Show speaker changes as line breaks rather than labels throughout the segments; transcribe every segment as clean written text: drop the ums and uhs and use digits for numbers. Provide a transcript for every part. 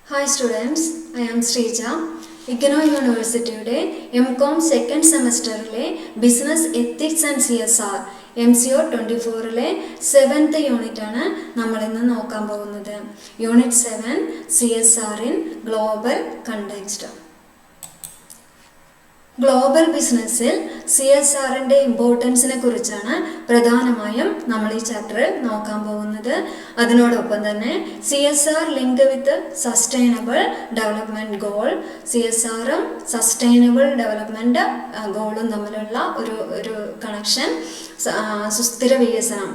Hi students, I am Srija. IGNOU യൂണിവേഴ്സിറ്റിയുടെ MCOM second സെമസ്റ്ററിലെ business ethics and CSR MCO 24ലെ 7th യൂണിറ്റാണ് നമ്മളിന്ന് നോക്കാൻ പോകുന്നത്. Unit 7 CSR in global context. Global ബിസിനസ്സിൽ CSRൻ്റെ ഇമ്പോർട്ടൻസിനെ കുറിച്ചാണ് പ്രധാനമായും നമ്മൾ ഈ ചാപ്റ്ററിൽ നോക്കാൻ പോകുന്നത്. അതിനോടൊപ്പം തന്നെ CSR link with sustainable development goal, CSRും സസ്റ്റൈനബിൾ ഡെവലപ്മെൻറ്റ് ഗോളും തമ്മിലുള്ള ഒരു കണക്ഷൻ, സുസ്ഥിര വികസനം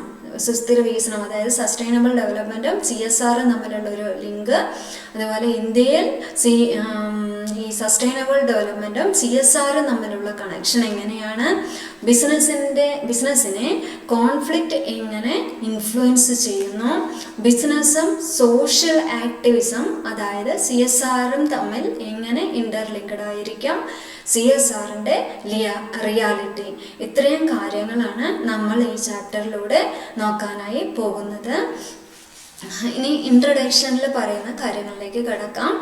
അതായത് സസ്റ്റൈനബിൾ ഡെവലപ്മെൻറ്റും CSRും തമ്മിലുള്ള ഒരു ലിങ്ക്. അതുപോലെ ഇന്ത്യയിൽ ഈ സസ്റ്റൈനബിൾ ഡെവലപ്മെൻറ്റും CSRും തമ്മിലുള്ള കണക്ഷൻ എങ്ങനെയാണ്, ബിസിനസ്സിനെ കോൺഫ്ലിക്റ്റ് എങ്ങനെ ഇൻഫ്ലുവൻസ് ചെയ്യുന്നു, ബിസിനസ്സും സോഷ്യൽ ആക്ടിവിസം അതായത് CSRും തമ്മിൽ എങ്ങനെ ഇൻ്റർലിങ്ക്ഡ് ആയിരിക്കും, CSRൻ്റെ റിയാലിറ്റി, ഇത്രയും കാര്യങ്ങളാണ് നമ്മൾ ഈ ചാപ്റ്ററിലൂടെ നോക്കാനായി പോകുന്നത്. ഇനി ഇൻട്രൊഡക്ഷനിൽ പറയുന്ന കാര്യങ്ങളിലേക്ക് കിടക്കാം.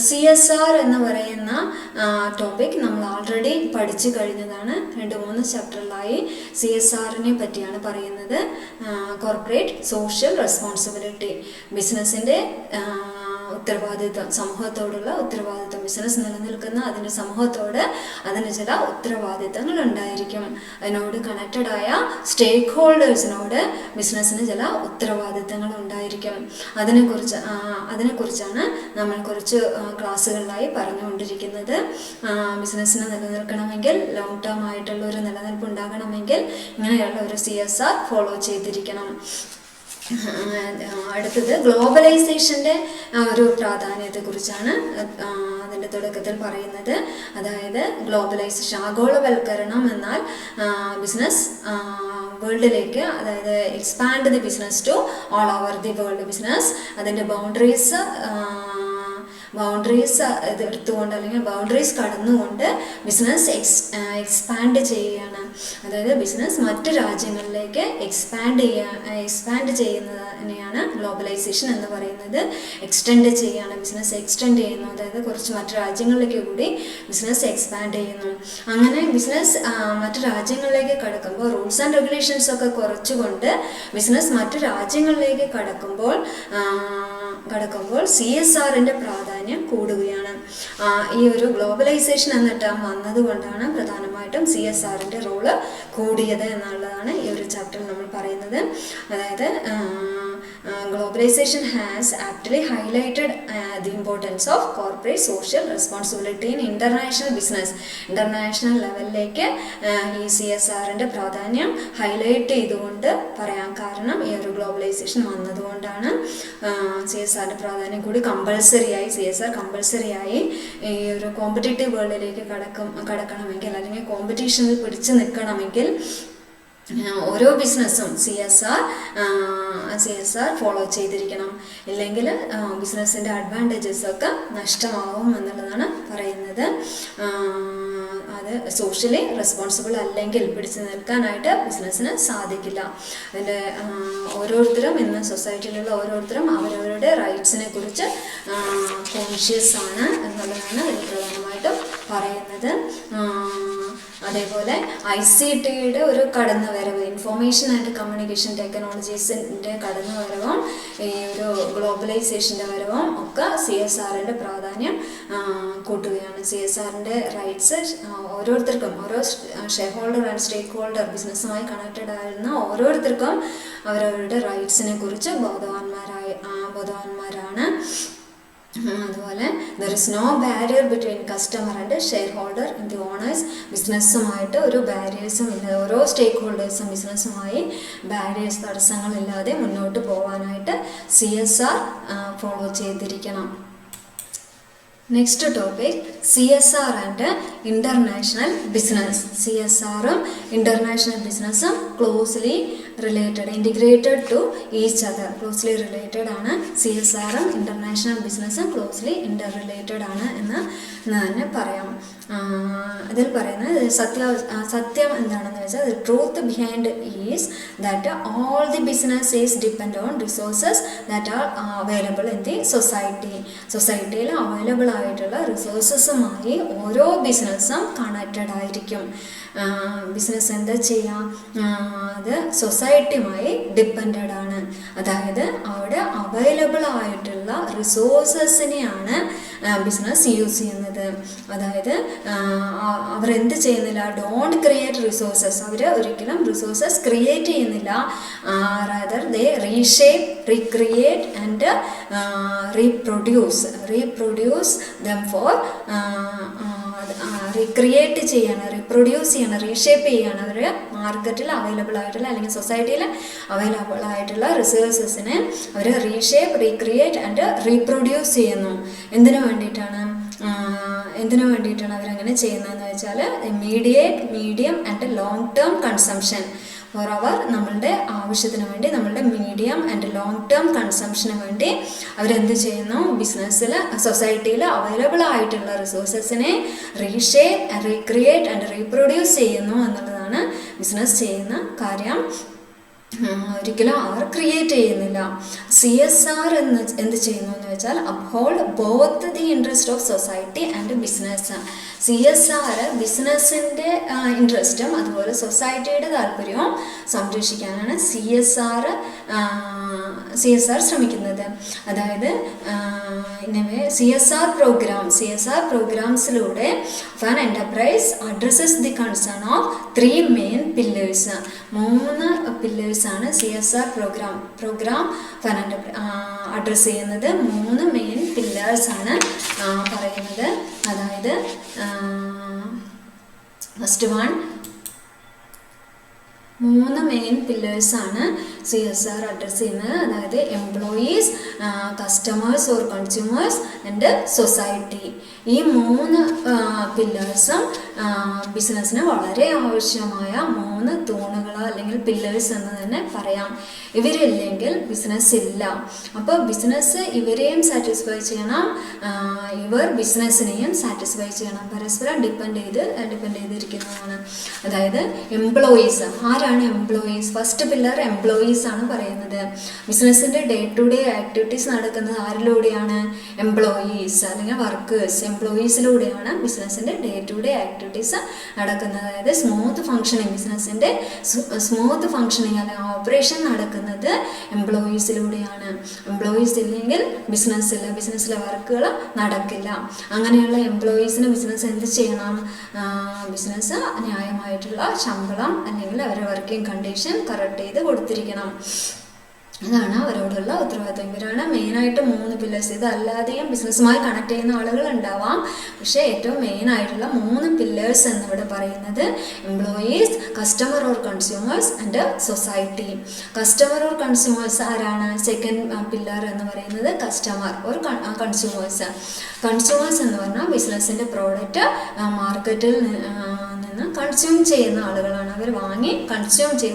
CSR എന്ന് പറയുന്ന ടോപ്പിക് നമ്മൾ ഓൾറെഡി പഠിച്ചു കഴിഞ്ഞതാണ്. 2-3 ചാപ്റ്ററിലായി CSRനെ പറ്റിയാണ് പറയുന്നത്. കോർപ്പറേറ്റ് സോഷ്യൽ റെസ്പോൺസിബിലിറ്റി, ബിസിനസ്സിൻ്റെ ഉത്തരവാദിത്വം, സമൂഹത്തോടുള്ള ഉത്തരവാദിത്വം, ബിസിനസ് നിലനിൽക്കുന്ന അതിൻ്റെ സമൂഹത്തോട് അതിന് ചില ഉത്തരവാദിത്തങ്ങൾ ഉണ്ടായിരിക്കും. അതിനോട് കണക്റ്റഡായ സ്റ്റേക്ക് ഹോൾഡേഴ്സിനോട് ബിസിനസ്സിന് ചില ഉത്തരവാദിത്തങ്ങൾ ഉണ്ടായിരിക്കും. അതിനെക്കുറിച്ചാണ് നമ്മൾ കുറച്ച് ക്ലാസ്സുകളിലായി പറഞ്ഞുകൊണ്ടിരിക്കുന്നത്. ബിസിനസ്സിന് നിലനിൽക്കണമെങ്കിൽ, ലോങ് ടേം ആയിട്ടുള്ള ഒരു നിലനിൽപ്പ് ഉണ്ടാകണമെങ്കിൽ ഇങ്ങനെയുള്ള ഒരു CSR ഫോളോ ചെയ്തിരിക്കണം. അടുത്തത് ഗ്ലോബലൈസേഷൻ്റെ ഒരു പ്രാധാന്യത്തെക്കുറിച്ചാണ് അതിൻ്റെ തുടക്കത്തിൽ പറയുന്നത്. അതായത് ഗ്ലോബലൈസേഷൻ, ആഗോളവൽക്കരണം എന്നാൽ ബിസിനസ് വേൾഡിലേക്ക്, അതായത് expand the business to all over the world. Business അതിൻ്റെ ബൗണ്ടറീസ് എടുത്തുകൊണ്ട് അല്ലെങ്കിൽ ബൗണ്ടറീസ് കടന്നുകൊണ്ട് ബിസിനസ് എക്സ്പാൻഡ് ചെയ്യുകയാണ്. അതായത് ബിസിനസ് മറ്റ് രാജ്യങ്ങളിലേക്ക് എക്സ്പാൻഡ് ചെയ്യുന്നതിനെയാണ് ഗ്ലോബലൈസേഷൻ എന്ന് പറയുന്നത്. ബിസിനസ് എക്സ്റ്റെൻഡ് ചെയ്യുന്നു, അതായത് കുറച്ച് മറ്റ് രാജ്യങ്ങളിലേക്ക് കൂടി ബിസിനസ് എക്സ്പാൻഡ് ചെയ്യുന്നു. അങ്ങനെ ബിസിനസ് മറ്റ് രാജ്യങ്ങളിലേക്ക് കടക്കുമ്പോൾ റൂൾസ് ആൻഡ് റെഗുലേഷൻസ് ഒക്കെ കുറച്ചുകൊണ്ട് ബിസിനസ് മറ്റ് രാജ്യങ്ങളിലേക്ക് കടക്കുമ്പോൾ CSRൻ്റെ പ്രാധാന്യം കൂടുകയാണ്. ഈ ഒരു ഗ്ലോബലൈസേഷൻ എന്ന ടേം വന്നതുകൊണ്ടാണ് പ്രധാനമായിട്ടും CSRൻ്റെ റോള് കൂടിയത് എന്നുള്ളതാണ് ഈ ഒരു ചാപ്റ്ററിൽ നമ്മൾ പറയുന്നത്. അതായത് globalization has aptly highlighted the importance of corporate social responsibility in international business. International ലെവലിലേക്ക് ഈ CSRൻ്റെ പ്രാധാന്യം ഹൈലൈറ്റ് ചെയ്തുകൊണ്ട് പറയാൻ കാരണം ഈ ഒരു ഗ്ലോബലൈസേഷൻ വന്നതുകൊണ്ടാണ്. CSRൻ്റെ പ്രാധാന്യം കൂടി CSR കമ്പൾസറിയായി ഈ ഒരു കോമ്പറ്റേറ്റീവ് വേൾഡിലേക്ക് കടക്കണമെങ്കിൽ അല്ലെങ്കിൽ കോമ്പറ്റീഷനിൽ പിടിച്ചു നിൽക്കണമെങ്കിൽ ഓരോ ബിസിനസ്സും CSR ഫോളോ ചെയ്തിരിക്കണം. ഇല്ലെങ്കിൽ ബിസിനസ്സിൻ്റെ അഡ്വാൻറ്റേജസ് ഒക്കെ നഷ്ടമാവും എന്നുള്ളതാണ് പറയുന്നത്. അത് സോഷ്യലി റെസ്പോൺസിബിൾ അല്ലെങ്കിൽ പിടിച്ചു നിൽക്കാനായിട്ട് ബിസിനസ്സിന് സാധിക്കില്ല. അതിൻ്റെ ഇന്ന് സൊസൈറ്റിയിലുള്ള ഓരോരുത്തരും അവരവരുടെ റൈറ്റ്സിനെ കുറിച്ച് കോൺഷ്യസ് ആണ് എന്നുള്ളതാണ് ഇതിൽ പ്രധാനമായിട്ടും പറയുന്നത്. അതേപോലെ ICTയുടെ ഒരു കടന്നുവരവ്, ഇൻഫോർമേഷൻ ആൻഡ് കമ്മ്യൂണിക്കേഷൻ ടെക്നോളജീസിൻ്റെ കടന്നുവരവും ഈ ഒരു ഗ്ലോബലൈസേഷൻ്റെ വരവും ഒക്കെ CSRൻ്റെ പ്രാധാന്യം കൂട്ടുകയാണ്. CSRൻ്റെ റൈറ്റ്സ് ഓരോരുത്തർക്കും, ഓരോ shareholder and stakeholder, ബിസിനസ്സുമായി കണക്റ്റഡ് ആയിരുന്ന ഓരോരുത്തർക്കും അവരവരുടെ റൈറ്റ്സിനെ കുറിച്ച് ബോധവാന്മാരാണ്. അതുപോലെ there is no barrier between customer and shareholder and the owners. ബിസിനസ്സുമായിട്ട് ഒരു ബാരിയേഴ്സും ഇല്ല, ഓരോ സ്റ്റേക്ക് ഹോൾഡേഴ്സും ബിസിനസ്സുമായി തടസ്സങ്ങളില്ലാതെ മുന്നോട്ട് പോകാനായിട്ട് CSR ഫോളോ ചെയ്തിരിക്കണം. Next topic CSR and international business. CSRും ഇൻ്റർനാഷണൽ ബിസിനസ്സും closely related, integrated to each other, closely related ആണ്. CSRം ഇൻ്റർനാഷണൽ ബിസിനസ്സും ക്ലോസ്ലി ഇൻ്റർ റിലേറ്റഡ് ആണ് എന്ന് തന്നെ പറയാം. അതിൽ പറയുന്നത് സത്യം എന്താണെന്ന് വെച്ചാൽ the truth behind is that all the business is depend on resources that are available in the society. സൊസൈറ്റിയിൽ അവൈലബിൾ ആയിട്ടുള്ള റിസോഴ്സസുമായി ഓരോ ബിസിനസ്സും കണക്റ്റഡ് ആയിരിക്കും. ബിസിനസ് എന്താ ചെയ്യാം, അത് സൊസൈറ്റിയുമായി ഡിപ്പെൻഡഡ് ആണ്. അതായത് അവിടെ അവൈലബിൾ ആയിട്ടുള്ള റിസോഴ്സസിനെയാണ് ബിസിനസ് യൂസ് ചെയ്യുന്നത്. അതായത് അവർ എന്ത് ചെയ്യുന്നില്ല, ഡോണ്ട് ക്രിയേറ്റ് റിസോഴ്സസ്, അവർ ഒരിക്കലും റിസോഴ്സസ് ക്രിയേറ്റ് ചെയ്യുന്നില്ല. Rather they reshape, recreate and reproduce them for recreate ചെയ്യാണ്, റീപ്രൊഡ്യൂസ് ചെയ്യണം, റീഷേപ്പ് ചെയ്യാണ്. അവർ മാർക്കറ്റിൽ അവൈലബിൾ ആയിട്ടുള്ള അല്ലെങ്കിൽ സൊസൈറ്റിയിൽ അവൈലബിൾ ആയിട്ടുള്ള റിസോഴ്സസിനെ അവർ റീഷേപ്പ്, റീക്രിയേറ്റ് ആൻഡ് റീപ്രൊഡ്യൂസ് ചെയ്യുന്നു. എന്തിനു വേണ്ടിയിട്ടാണ് അവരങ്ങനെ ചെയ്യുന്നതെന്ന് വെച്ചാൽ medium and long term consumption for നമ്മളുടെ ആവശ്യത്തിന് വേണ്ടി, നമ്മളുടെ മീഡിയം ആൻഡ് ലോങ് ടേം കൺസംഷന് വേണ്ടി അവരെന്ത് ചെയ്യുന്നു, ബിസിനസ്സിൽ സൊസൈറ്റിയിൽ അവൈലബിൾ ആയിട്ടുള്ള റിസോഴ്സസിനെ റീഷേപ്പ്, റീക്രിയേറ്റ് ആൻഡ് റീപ്രൊഡ്യൂസ് ചെയ്യുന്നു എന്നുള്ളതാണ് ബിസിനസ് ചെയ്യുന്ന കാര്യം. ഒരിക്കലും അവർ ക്രിയേറ്റ് ചെയ്യുന്നില്ല. CSR എന്ത് ചെയ്യുന്നു എന്ന് വെച്ചാൽ uphold both the interest of society and business. CSR ബിസിനസ്സിൻ്റെ ഇൻട്രസ്റ്റും അതുപോലെ സൊസൈറ്റിയുടെ താല്പര്യവും സംരക്ഷിക്കാനാണ് CSR ശ്രമിക്കുന്നത്. അതായത് CSR പ്രോഗ്രാംസിലൂടെ firm enterprise addresses the concern of 3 main pillars. 3 പില്ലേഴ്സാണ് CSR പ്രോഗ്രാം ഫൺ അഡ്രസ്സ് ചെയ്യുന്നത്. 3 മെയിൻ പില്ലേഴ്സാണ് പറയുന്നത്. അതായത് ഫസ്റ്റ് വൺ, 3 മെയിൻ പില്ലേഴ്സാണ് CSR അഡ്രസ്സ് ചെയ്യുന്നത്. അതായത് employees, customers or consumers and society. ഈ 3 പില്ലേഴ്സും ബിസിനസ്സിന് വളരെ ആവശ്യമായ 3 തൂണുകൾ അല്ലെങ്കിൽ പില്ലേഴ്സ് എന്ന് തന്നെ പറയാം. ഇവരില്ലെങ്കിൽ ബിസിനസ് ഇല്ല. അപ്പോൾ ബിസിനസ് ഇവരെയും സാറ്റിസ്ഫൈ ചെയ്യണം, ഇവർ ബിസിനസ്സിനെയും സാറ്റിസ്ഫൈ ചെയ്യണം. പരസ്പരം ഡിപ്പെൻഡ് ചെയ്തിരിക്കുന്നതാണ്. അതായത് എംപ്ലോയീസ്, ആരാണ് എംപ്ലോയീസ്? ഫസ്റ്റ് പില്ലർ എംപ്ലോയീസ് ആണ് പറയുന്നത്. ബിസിനസ്സിൻ്റെ ഡേ ടു ഡേ ആക്ടിവിറ്റീസ് നടക്കുന്നത് ആരിലൂടെയാണ്? എംപ്ലോയീസ് അല്ലെങ്കിൽ വർക്കേഴ്സ്, എംപ്ലോയീസിലൂടെയാണ് ബിസിനസ്സിൻ്റെ ഡേ ടു ഡേ ആക്ടിവിറ്റീസ് നടക്കുന്നത്. അതായത് ബിസിനസ്സിൻ്റെ സ്മൂത്ത് ഫങ്ഷനിങ് അല്ലെങ്കിൽ ഓപ്പറേഷൻ നടക്കുന്നത് എംപ്ലോയീസിലൂടെയാണ്. എംപ്ലോയീസ് ഇല്ലെങ്കിൽ ബിസിനസ്സിലെ വർക്കുകൾ നടക്കില്ല. അങ്ങനെയുള്ള എംപ്ലോയീസിന് ബിസിനസ് എന്ത് ചെയ്യണം? ബിസിനസ് ന്യായമായിട്ടുള്ള ശമ്പളം അല്ലെങ്കിൽ അവരുടെ വർക്കിംഗ് കണ്ടീഷൻ കറക്റ്റ് ചെയ്ത് കൊടുത്തിരിക്കണം. അതാണ് അവരോടുള്ള ഉത്തരവാദിത്വം. ഇവരാണ് മെയിനായിട്ട് 3 പില്ലേഴ്സ്. ഇതല്ലാതെയും ബിസിനസ്സുമായി കണക്ട് ചെയ്യുന്ന ആളുകൾ ഉണ്ടാവാം. പക്ഷേ ഏറ്റവും മെയിനായിട്ടുള്ള 3 പില്ലേഴ്സ് എന്നിവിടെ പറയുന്നത് employees, customer or consumers and society. Customer or consumers ആരാണ്? സെക്കൻഡ് പില്ലർ എന്ന് പറയുന്നത് കസ്റ്റമർ ഓർ കൺസ്യൂമേഴ്സ്. കൺസ്യൂമേഴ്സ് എന്ന് പറഞ്ഞാൽ ബിസിനസ്സിൻ്റെ പ്രോഡക്റ്റ് മാർക്കറ്റിൽ നിന്ന് കൺസ്യൂം ചെയ്യുന്ന ആളുകളാണ്. അവർ വാങ്ങി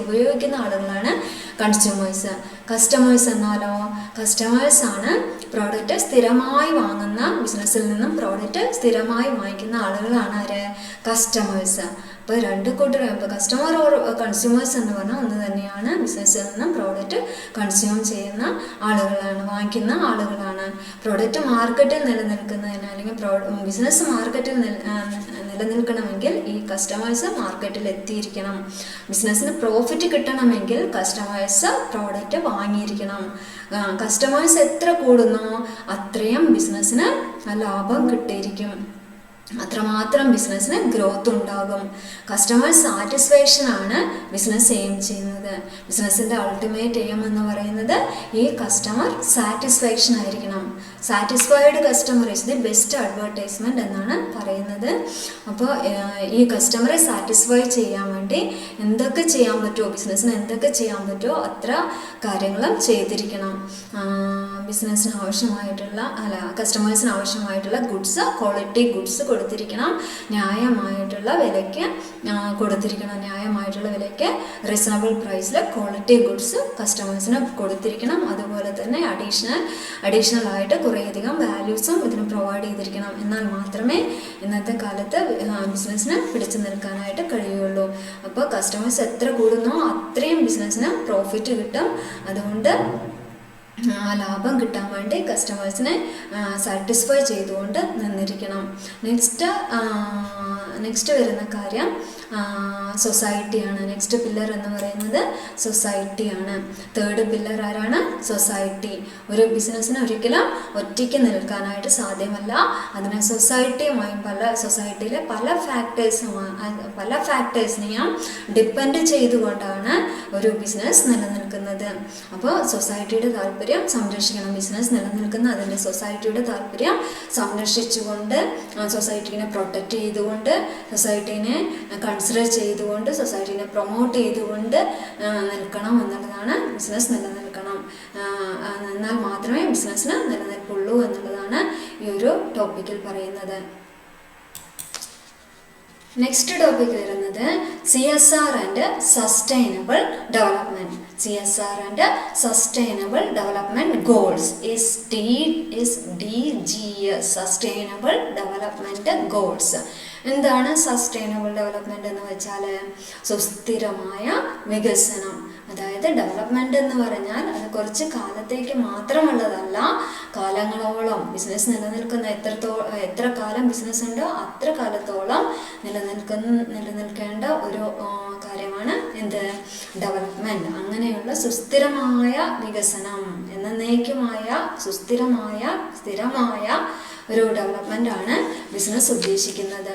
ഉപയോഗിക്കുന്ന ആളുകളാണ് കൺസ്യൂമേഴ്സ്. കസ്റ്റമേഴ്സ് എന്നാലോ, കസ്റ്റമേഴ്സാണ് പ്രോഡക്റ്റ് സ്ഥിരമായി വാങ്ങുന്ന, ബിസിനസ്സിൽ നിന്നും പ്രോഡക്റ്റ് സ്ഥിരമായി വാങ്ങിക്കുന്ന ആളുകളാണ് ആര്? കസ്റ്റമേഴ്സ്. അപ്പോൾ 2 കൂട്ടർ, ഇപ്പോൾ കസ്റ്റമർ ഓർ കൺസ്യൂമേഴ്സ് എന്ന് പറഞ്ഞാൽ ഒന്ന് തന്നെയാണ്. ബിസിനസ്സിൽ നിന്നും പ്രോഡക്റ്റ് കൺസ്യൂം ചെയ്യുന്ന ആളുകളാണ്, വാങ്ങിക്കുന്ന ആളുകളാണ്. പ്രോഡക്റ്റ് മാർക്കറ്റിൽ നിലനിൽക്കുന്നതിന് അല്ലെങ്കിൽ ബിസിനസ് മാർക്കറ്റിൽ നിലനിൽക്കണമെങ്കിൽ ഈ കസ്റ്റമേഴ്സ് മാർക്കറ്റിൽ എത്തിയിരിക്കണം. ബിസിനസ്സിന് പ്രോഫിറ്റ് കിട്ടണമെങ്കിൽ കസ്റ്റമേഴ്സ് പ്രോഡക്റ്റ് വാങ്ങിയിരിക്കണം. കസ്റ്റമേഴ്സ് എത്ര കൂടുന്നോ അത്രയും ബിസിനസ്സിന് ലാഭം കിട്ടിയിരിക്കും, അത്രമാത്രം ബിസിനസ്സിന് ഗ്രോത്ത് ഉണ്ടാകും. കസ്റ്റമർ സാറ്റിസ്ഫാക്ഷനാണ് ബിസിനസ് എയിം ചെയ്യുന്നത്. ബിസിനസ്സിൻ്റെ അൾട്ടിമേറ്റ് എയിം എന്ന് പറയുന്നത് ഈ കസ്റ്റമർ സാറ്റിസ്ഫാക്ഷൻ ആയിരിക്കണം. Satisfied customer is the best advertisement എന്നാണ് പറയുന്നത്. അപ്പോൾ ഈ കസ്റ്റമറെ സാറ്റിസ്ഫൈ ചെയ്യാൻ വേണ്ടി എന്തൊക്കെ ചെയ്യാൻ പറ്റുമോ, ബിസിനസ്സിന് എന്തൊക്കെ ചെയ്യാൻ പറ്റുമോ അത്ര കാര്യങ്ങളും ചെയ്തിരിക്കണം. കസ്റ്റമേഴ്സിന് ആവശ്യമായിട്ടുള്ള ക്വാളിറ്റി ഗുഡ്സ് കൊടുത്തിരിക്കണം, ന്യായമായിട്ടുള്ള വിലയ്ക്ക് കൊടുത്തിരിക്കണം, ന്യായമായിട്ടുള്ള വിലയ്ക്ക് റീസണബിൾ പ്രൈസിൽ ക്വാളിറ്റി ഗുഡ്സ് കസ്റ്റമേഴ്സിന് കൊടുത്തിരിക്കണം. അതുപോലെ തന്നെ അഡീഷണൽ ആയിട്ട് കുറേയധികം വാല്യൂസും ഇതിന് പ്രൊവൈഡ് ചെയ്തിരിക്കണം. എന്നാൽ മാത്രമേ ഇന്നത്തെ കാലത്ത് ബിസിനസ്സിന് പിടിച്ചു നിൽക്കാനായിട്ട് കഴിയുള്ളൂ. അപ്പോൾ കസ്റ്റമേഴ്സ് എത്ര കൂടുന്നോ അത്രയും ബിസിനസ്സിന് പ്രോഫിറ്റ് കിട്ടും. അതുകൊണ്ട് ലാഭം കിട്ടാൻ വേണ്ടി കസ്റ്റമേഴ്സിനെ സാറ്റിസ്ഫൈ ചെയ്തുകൊണ്ട് നിന്നിരിക്കണം. നെക്സ്റ്റ് വരുന്ന കാര്യം സൊസൈറ്റിയാണ്. നെക്സ്റ്റ് പില്ലർ എന്ന് പറയുന്നത് സൊസൈറ്റിയാണ്. തേർഡ് പില്ലർ ആരാണ്? സൊസൈറ്റി. ഒരു ബിസിനസ്സിന് ഒരിക്കലും ഒറ്റയ്ക്ക് നിൽക്കാനായിട്ട് സാധ്യമല്ല. അതിനെ സൊസൈറ്റിയിലെ പല ഫാക്ടേഴ്സിനെയും ഡിപ്പെൻഡ് ചെയ്തുകൊണ്ടാണ് ഒരു ബിസിനസ് നിലനിൽക്കുന്നത്. അപ്പോൾ സൊസൈറ്റിയുടെ താല്പര്യം സംരക്ഷിക്കണം. ബിസിനസ് നിലനിൽക്കുന്ന അതിൻ്റെ സൊസൈറ്റിയുടെ താല്പര്യം സംരക്ഷിച്ചുകൊണ്ട്, സൊസൈറ്റിനെ പ്രൊട്ടക്റ്റ് ചെയ്തുകൊണ്ട്, സൊസൈറ്റീനെ കൺസിഡർ ചെയ്തുകൊണ്ട്, സൊസൈറ്റീനെ പ്രൊമോട്ട് ചെയ്തുകൊണ്ട് നിൽക്കണം എന്നുള്ളതാണ്. ബിസിനസ് നിലനിൽക്കണം, എന്നാൽ മാത്രമേ ബിസിനസ്സിന് നിലനിൽപ്പുള്ളൂ എന്നുള്ളതാണ് ഈ ഒരു ടോപ്പിക്കിൽ പറയുന്നത്. നെക്സ്റ്റ് ടോപ്പിക് വരുന്നത് CSR and sustainable development. CSR and sustainable development goals SDGs, sustainable development goals. എന്താണ് സസ്റ്റൈനബിൾ ഡെവലപ്മെൻറ്റ് എന്ന് വെച്ചാൽ? സുസ്ഥിരമായ വികസനം. അതായത് ഡെവലപ്മെൻറ്റ് എന്ന് പറഞ്ഞാൽ അത് കുറച്ച് കാലത്തേക്ക് മാത്രമുള്ളതല്ല, കാലങ്ങളോളം ബിസിനസ് നിലനിൽക്കുന്ന എത്ര കാലം ബിസിനസ് ഉണ്ടോ അത്ര കാലത്തോളം നിലനിൽക്കേണ്ട ഒരു കാര്യമാണ് എന്ത്? ഡെവലപ്മെൻറ്റ്. അങ്ങനെയുള്ള സുസ്ഥിരമായ വികസനം, എന്നേക്കുമായ സ്ഥിരമായ ഒരു ഡെവലപ്മെൻ്റ് ആണ് ബിസിനസ് ഉദ്ദേശിക്കുന്നത്.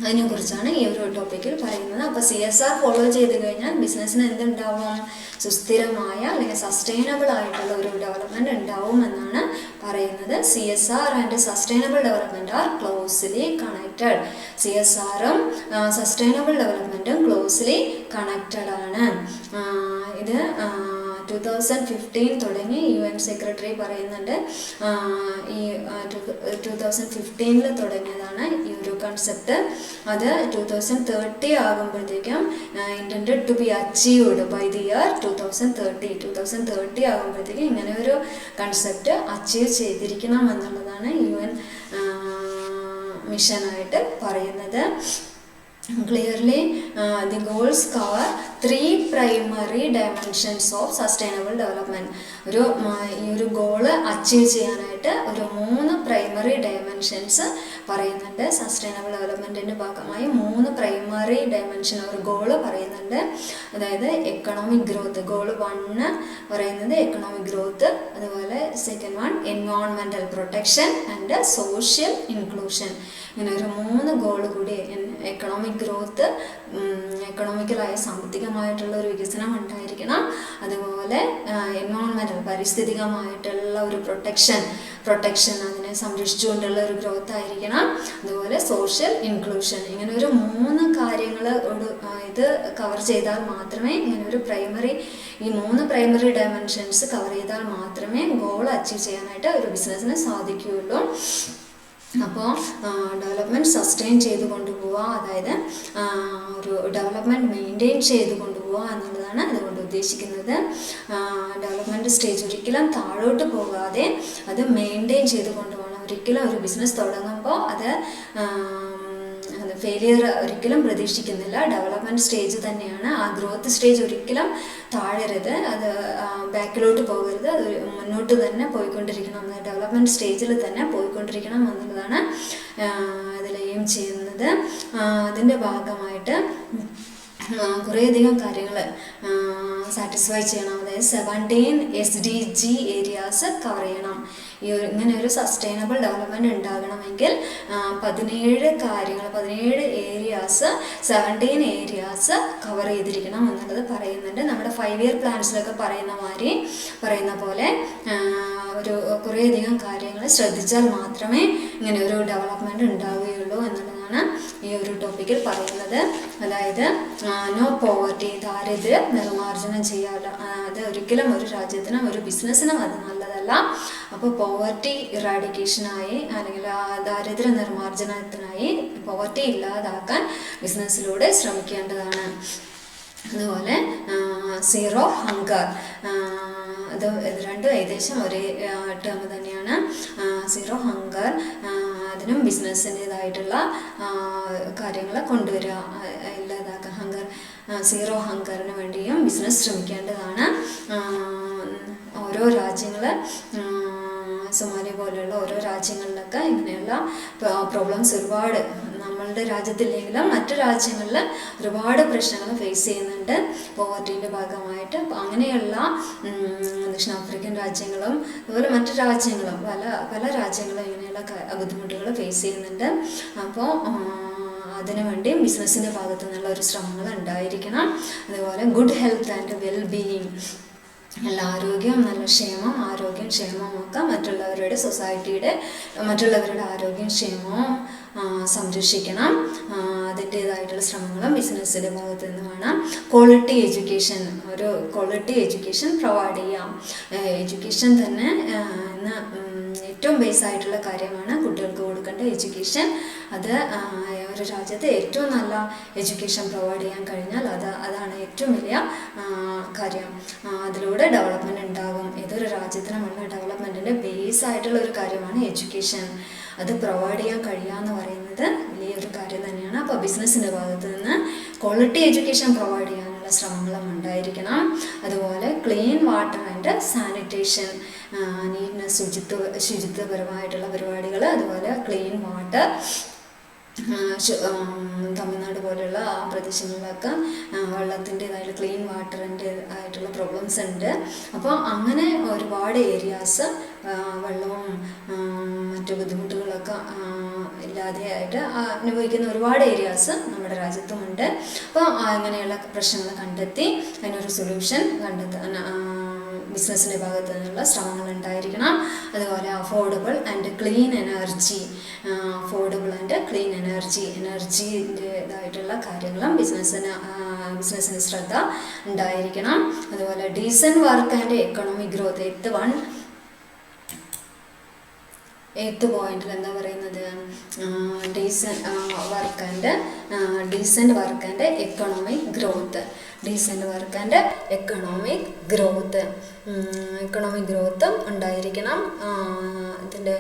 അതിനെക്കുറിച്ചാണ് ഈ ഒരു ടോപ്പിക്കിൽ പറയുന്നത്. അപ്പോൾ CSR ഫോളോ ചെയ്ത് കഴിഞ്ഞാൽ ബിസിനസ്സിന് എന്തുണ്ടാവും? സുസ്ഥിരമായ അല്ലെങ്കിൽ സസ്റ്റൈനബിൾ ആയിട്ടുള്ള ഒരു ഡെവലപ്മെൻറ്റ് ഉണ്ടാവും എന്നാണ് പറയുന്നത്. CSR and sustainable development are closely connected. CSRും സസ്റ്റൈനബിൾ ഡെവലപ്മെൻറ്റും ക്ലോസ്ലി കണക്റ്റഡ് ആണ്. ഇത് 2015 തുടങ്ങി UN സെക്രട്ടറി പറയുന്നുണ്ട്. ഈ 2015 തുടങ്ങിയതാണ് ഈ ഒരു കൺസെപ്റ്റ്. അത് 2030 ആകുമ്പോഴത്തേക്കും intended to be achieved by the year 2030 ആകുമ്പോഴത്തേക്കും ഇങ്ങനെ ഒരു കൺസെപ്റ്റ് അച്ചീവ് ചെയ്തിരിക്കണം എന്നുള്ളതാണ് UN മിഷനായിട്ട് പറയുന്നത്. Clearly, the goals cover 3 primary dimensions of sustainable development. ഈ ഒരു ഗോള് അച്ചീവ് ചെയ്യാനായിട്ട് ഒരു 3 പ്രൈമറി ഡയമെൻഷൻസ് പറയുന്നുണ്ട്. സസ്റ്റൈനബിൾ ഡെവലപ്മെൻറ്റിൻ്റെ ഭാഗമായി 3 പ്രൈമറി ഡയമെൻഷൻ ഒരു ഗോള് പറയുന്നുണ്ട്. അതായത് എക്കണോമിക് ഗ്രോത്ത്, ഗോൾ 1 പറയുന്നത് എക്കണോമിക് ഗ്രോത്ത്, അതുപോലെ second 1 environmental protection and social inclusion. ഇങ്ങനെ ഒരു 3 ഗോൾ കൂടി, എക്കണോമിക് ഗ്രോത്ത്, എക്കണോമിക്കലായ സാമ്പത്തികമായിട്ടുള്ള ഒരു വികസനം ഉണ്ടായിരിക്കണം, അതുപോലെ എൻവയോൺമെൻറ്റൽ പരിസ്ഥിതികമായിട്ടുള്ള ഒരു പ്രൊട്ടക്ഷൻ അതിനെ സംരക്ഷിച്ചുകൊണ്ടുള്ള ഒരു ഗ്രോത്ത് ആയിരിക്കണം, അതുപോലെ സോഷ്യൽ ഇൻക്ലൂഷൻ. ഇങ്ങനെ ഒരു 3 കാര്യങ്ങൾ ഇത് കവർ ചെയ്താൽ മാത്രമേ ഈ 3 പ്രൈമറി ഡയമെൻഷൻസ് കവർ ചെയ്താൽ മാത്രമേ ഗോൾ അച്ചീവ് ചെയ്യാനായിട്ട് ഒരു ബിസിനസ്സിന് സാധിക്കുകയുള്ളൂ. അപ്പോൾ ഡെവലപ്മെൻറ്റ് സസ്റ്റെയിൻ ചെയ്ത് കൊണ്ടുപോവുക, അതായത് ഒരു ഡെവലപ്മെൻറ്റ് മെയിൻറ്റെയിൻ ചെയ്ത് കൊണ്ടുപോവുക എന്നുള്ളതാണ് അതുകൊണ്ട് ഉദ്ദേശിക്കുന്നത്. ഡെവലപ്മെൻറ്റ് സ്റ്റേജ് ഒരിക്കലും താഴോട്ട് പോകാതെ അത് മെയിൻറ്റെയിൻ ചെയ്ത് കൊണ്ടുപോകണം. ഒരിക്കലും ഒരു ബിസിനസ് തുടങ്ങുമ്പോൾ അത് ഫെയിലിയർ ഒരിക്കലും പ്രതീക്ഷിക്കുന്നില്ല. ഡെവലപ്മെൻറ്റ് സ്റ്റേജ് തന്നെയാണ്. ആ ഗ്രോത്ത് സ്റ്റേജ് ഒരിക്കലും താഴരുത്, അത് ബാക്കിലോട്ട് പോകരുത്, അത് മുന്നോട്ട് തന്നെ പോയിക്കൊണ്ടിരിക്കണം. ഡെവലപ്മെൻറ്റ് സ്റ്റേജിൽ തന്നെ പോയിക്കൊണ്ടിരിക്കണം എന്നുള്ളതാണ് അതിൽ എയിം ചെയ്യുന്നത്. അതിൻ്റെ ഭാഗമായിട്ട് കുറേയധികം കാര്യങ്ങൾ സാറ്റിസ്ഫൈ ചെയ്യണം. അതായത് 17 SDG ഏരിയാസ് കവർ ചെയ്യണം. ഇങ്ങനെ ഒരു സസ്റ്റൈനബിൾ ഡെവലപ്മെൻറ്റ് ഉണ്ടാകണമെങ്കിൽ 17 ഏരിയാസ് 17 ഏരിയാസ് കവർ ചെയ്തിരിക്കണം എന്നുള്ളത് പറയുന്നുണ്ട്. നമ്മുടെ 5 ഇയർ പ്ലാൻസിലൊക്കെ പറയുന്ന പോലെ കുറേയധികം കാര്യങ്ങൾ ശ്രദ്ധിച്ചാൽ മാത്രമേ ഇങ്ങനെ ഒരു ഡെവലപ്മെൻറ്റ് ഉണ്ടാവുകയുള്ളൂ എന്നുള്ളതാണ് ഈ ഒരു ടോപ്പിക്കിൽ പറയുന്നത്. അതായത് നോ പോവർട്ടി, ദാരിദ്ര്യം നിർമ്മാർജ്ജനം ചെയ്യാതെ, അത് ഒരിക്കലും ഒരു രാജ്യത്തിനും ഒരു ബിസിനസ്സിനും അത് നല്ലതല്ല. അപ്പോൾ പോവർട്ടി ഇറാഡിക്കേഷനായി അല്ലെങ്കിൽ ദാരിദ്ര്യ നിർമ്മാർജ്ജനത്തിനായി പോവർട്ടി ഇല്ലാതാക്കാൻ ബിസിനസ്സിലൂടെ ശ്രമിക്കേണ്ടതാണ്. അതുപോലെ സീറോ ഹങ്കർ, അത് രണ്ടും ഏകദേശം ഒരേ ടേം തന്നെയാണ്. സീറോ ഹങ്കർ, അതിനും ബിസിനസ്സിൻ്റേതായിട്ടുള്ള കാര്യങ്ങൾ കൊണ്ടുവരിക, ഇല്ലാതാക്കുക. സീറോ ഹങ്കറിന് വേണ്ടിയും ബിസിനസ് ശ്രമിക്കേണ്ടതാണ്. ഓരോ രാജ്യങ്ങൾ, സൊമാലിയ പോലെയുള്ള ഓരോ രാജ്യങ്ങളിലൊക്കെ ഇങ്ങനെയുള്ള പ്രോബ്ലംസ് ഒരുപാട്, നമ്മളുടെ രാജ്യത്തില്ലെങ്കിലും മറ്റു രാജ്യങ്ങളിൽ ഒരുപാട് പ്രശ്നങ്ങൾ ഫേസ് ചെയ്യുന്നുണ്ട് പോവർട്ടിൻ്റെ ഭാഗമായിട്ട്. അപ്പോൾ അങ്ങനെയുള്ള ദക്ഷിണാഫ്രിക്കൻ രാജ്യങ്ങളും അതുപോലെ മറ്റു രാജ്യങ്ങളും പല രാജ്യങ്ങളും ഇങ്ങനെയുള്ള ബുദ്ധിമുട്ടുകൾ ഫേസ് ചെയ്യുന്നുണ്ട്. അപ്പോൾ അതിനുവേണ്ടി ബിസിനസ്സിൻ്റെ ഭാഗത്തു നിന്നുള്ള ഒരു ശ്രമങ്ങൾ ഉണ്ടായിരിക്കണം. അതുപോലെ good health and well being, നല്ല ആരോഗ്യം, നല്ല ക്ഷേമം, ആരോഗ്യം ക്ഷേമമൊക്കെ മറ്റുള്ളവരുടെ ആരോഗ്യം ക്ഷേമവും സംരക്ഷിക്കണം. അതിൻ്റേതായിട്ടുള്ള ശ്രമങ്ങളും ബിസിനസ്സിൻ്റെ ഭാഗത്ത് നിന്ന് വേണം. ക്വാളിറ്റി എഡ്യൂക്കേഷൻ പ്രൊവൈഡ് ചെയ്യാം. എഡ്യൂക്കേഷൻ തന്നെ ഇന്ന് ഏറ്റവും ബേസ് ആയിട്ടുള്ള കാര്യമാണ് കുട്ടികൾക്ക് കൊടുക്കേണ്ട എഡ്യൂക്കേഷൻ. അത് ഒരു രാജ്യത്ത് ഏറ്റവും നല്ല എഡ്യൂക്കേഷൻ പ്രൊവൈഡ് ചെയ്യാൻ കഴിഞ്ഞാൽ അതാണ് ഏറ്റവും വലിയ കാര്യം. അതിലൂടെ ഡെവലപ്മെൻറ്റ് ഉണ്ടാകും. ഏതൊരു രാജ്യത്തിനുമുള്ള ഡെവലപ്മെൻറ്റിൻ്റെ ബേസ് ആയിട്ടുള്ള ഒരു കാര്യമാണ് എഡ്യൂക്കേഷൻ. അത് പ്രൊവൈഡ് ചെയ്യാൻ കഴിയുക എന്ന് പറയുന്നത് വലിയൊരു കാര്യം തന്നെയാണ്. അപ്പോൾ ബിസിനസ്സിൻ്റെ ഭാഗത്ത് നിന്ന് ക്വാളിറ്റി എഡ്യൂക്കേഷൻ പ്രൊവൈഡ് ചെയ്യാനുള്ള ശ്രമങ്ങളും ഉണ്ടായിരിക്കണം. അതുപോലെ clean water and sanitation, neatness, ശുചിത്വപരമായിട്ടുള്ള പരിപാടികൾ. അതുപോലെ ക്ലീൻ വാട്ടർ, തമിഴ്നാട് പോലെയുള്ള പ്രദേശങ്ങളിലൊക്കെ വെള്ളത്തിൻ്റെതായിട്ട് ക്ലീൻ വാട്ടറിൻ്റെ ആയിട്ടുള്ള പ്രോബ്ലംസ് ഉണ്ട്. അപ്പോൾ അങ്ങനെ ഒരുപാട് ഏരിയാസ് വെള്ളവും മറ്റു ബുദ്ധിമുട്ടുകളൊക്കെ ഇല്ലാതെയായിട്ട് അനുഭവിക്കുന്ന ഒരുപാട് ഏരിയാസ് നമ്മുടെ രാജ്യത്തുമുണ്ട്. അപ്പോൾ അങ്ങനെയുള്ള പ്രശ്നങ്ങൾ കണ്ടെത്തി അതിനൊരു സൊല്യൂഷൻ കണ്ടെത്താൻ ബിസിനസ്സിൻ്റെ ഭാഗത്തു നിന്നുള്ള ശ്രമങ്ങൾ ഉണ്ടായിരിക്കണം. അതുപോലെ അഫോർഡബിൾ ആൻഡ് ക്ലീൻ എനർജി, എനർജിൻ്റെതായിട്ടുള്ള കാര്യങ്ങളും ബിസിനസ്സിന് ശ്രദ്ധ ഉണ്ടായിരിക്കണം. അതുപോലെ decent work and economic growth, eighth പോയിന്റിൽ എന്താ പറയുന്നത്, decent work and economic growth. Economic ഗ്രോത്തും ഉണ്ടായിരിക്കണം. ഇതിൻ്റെ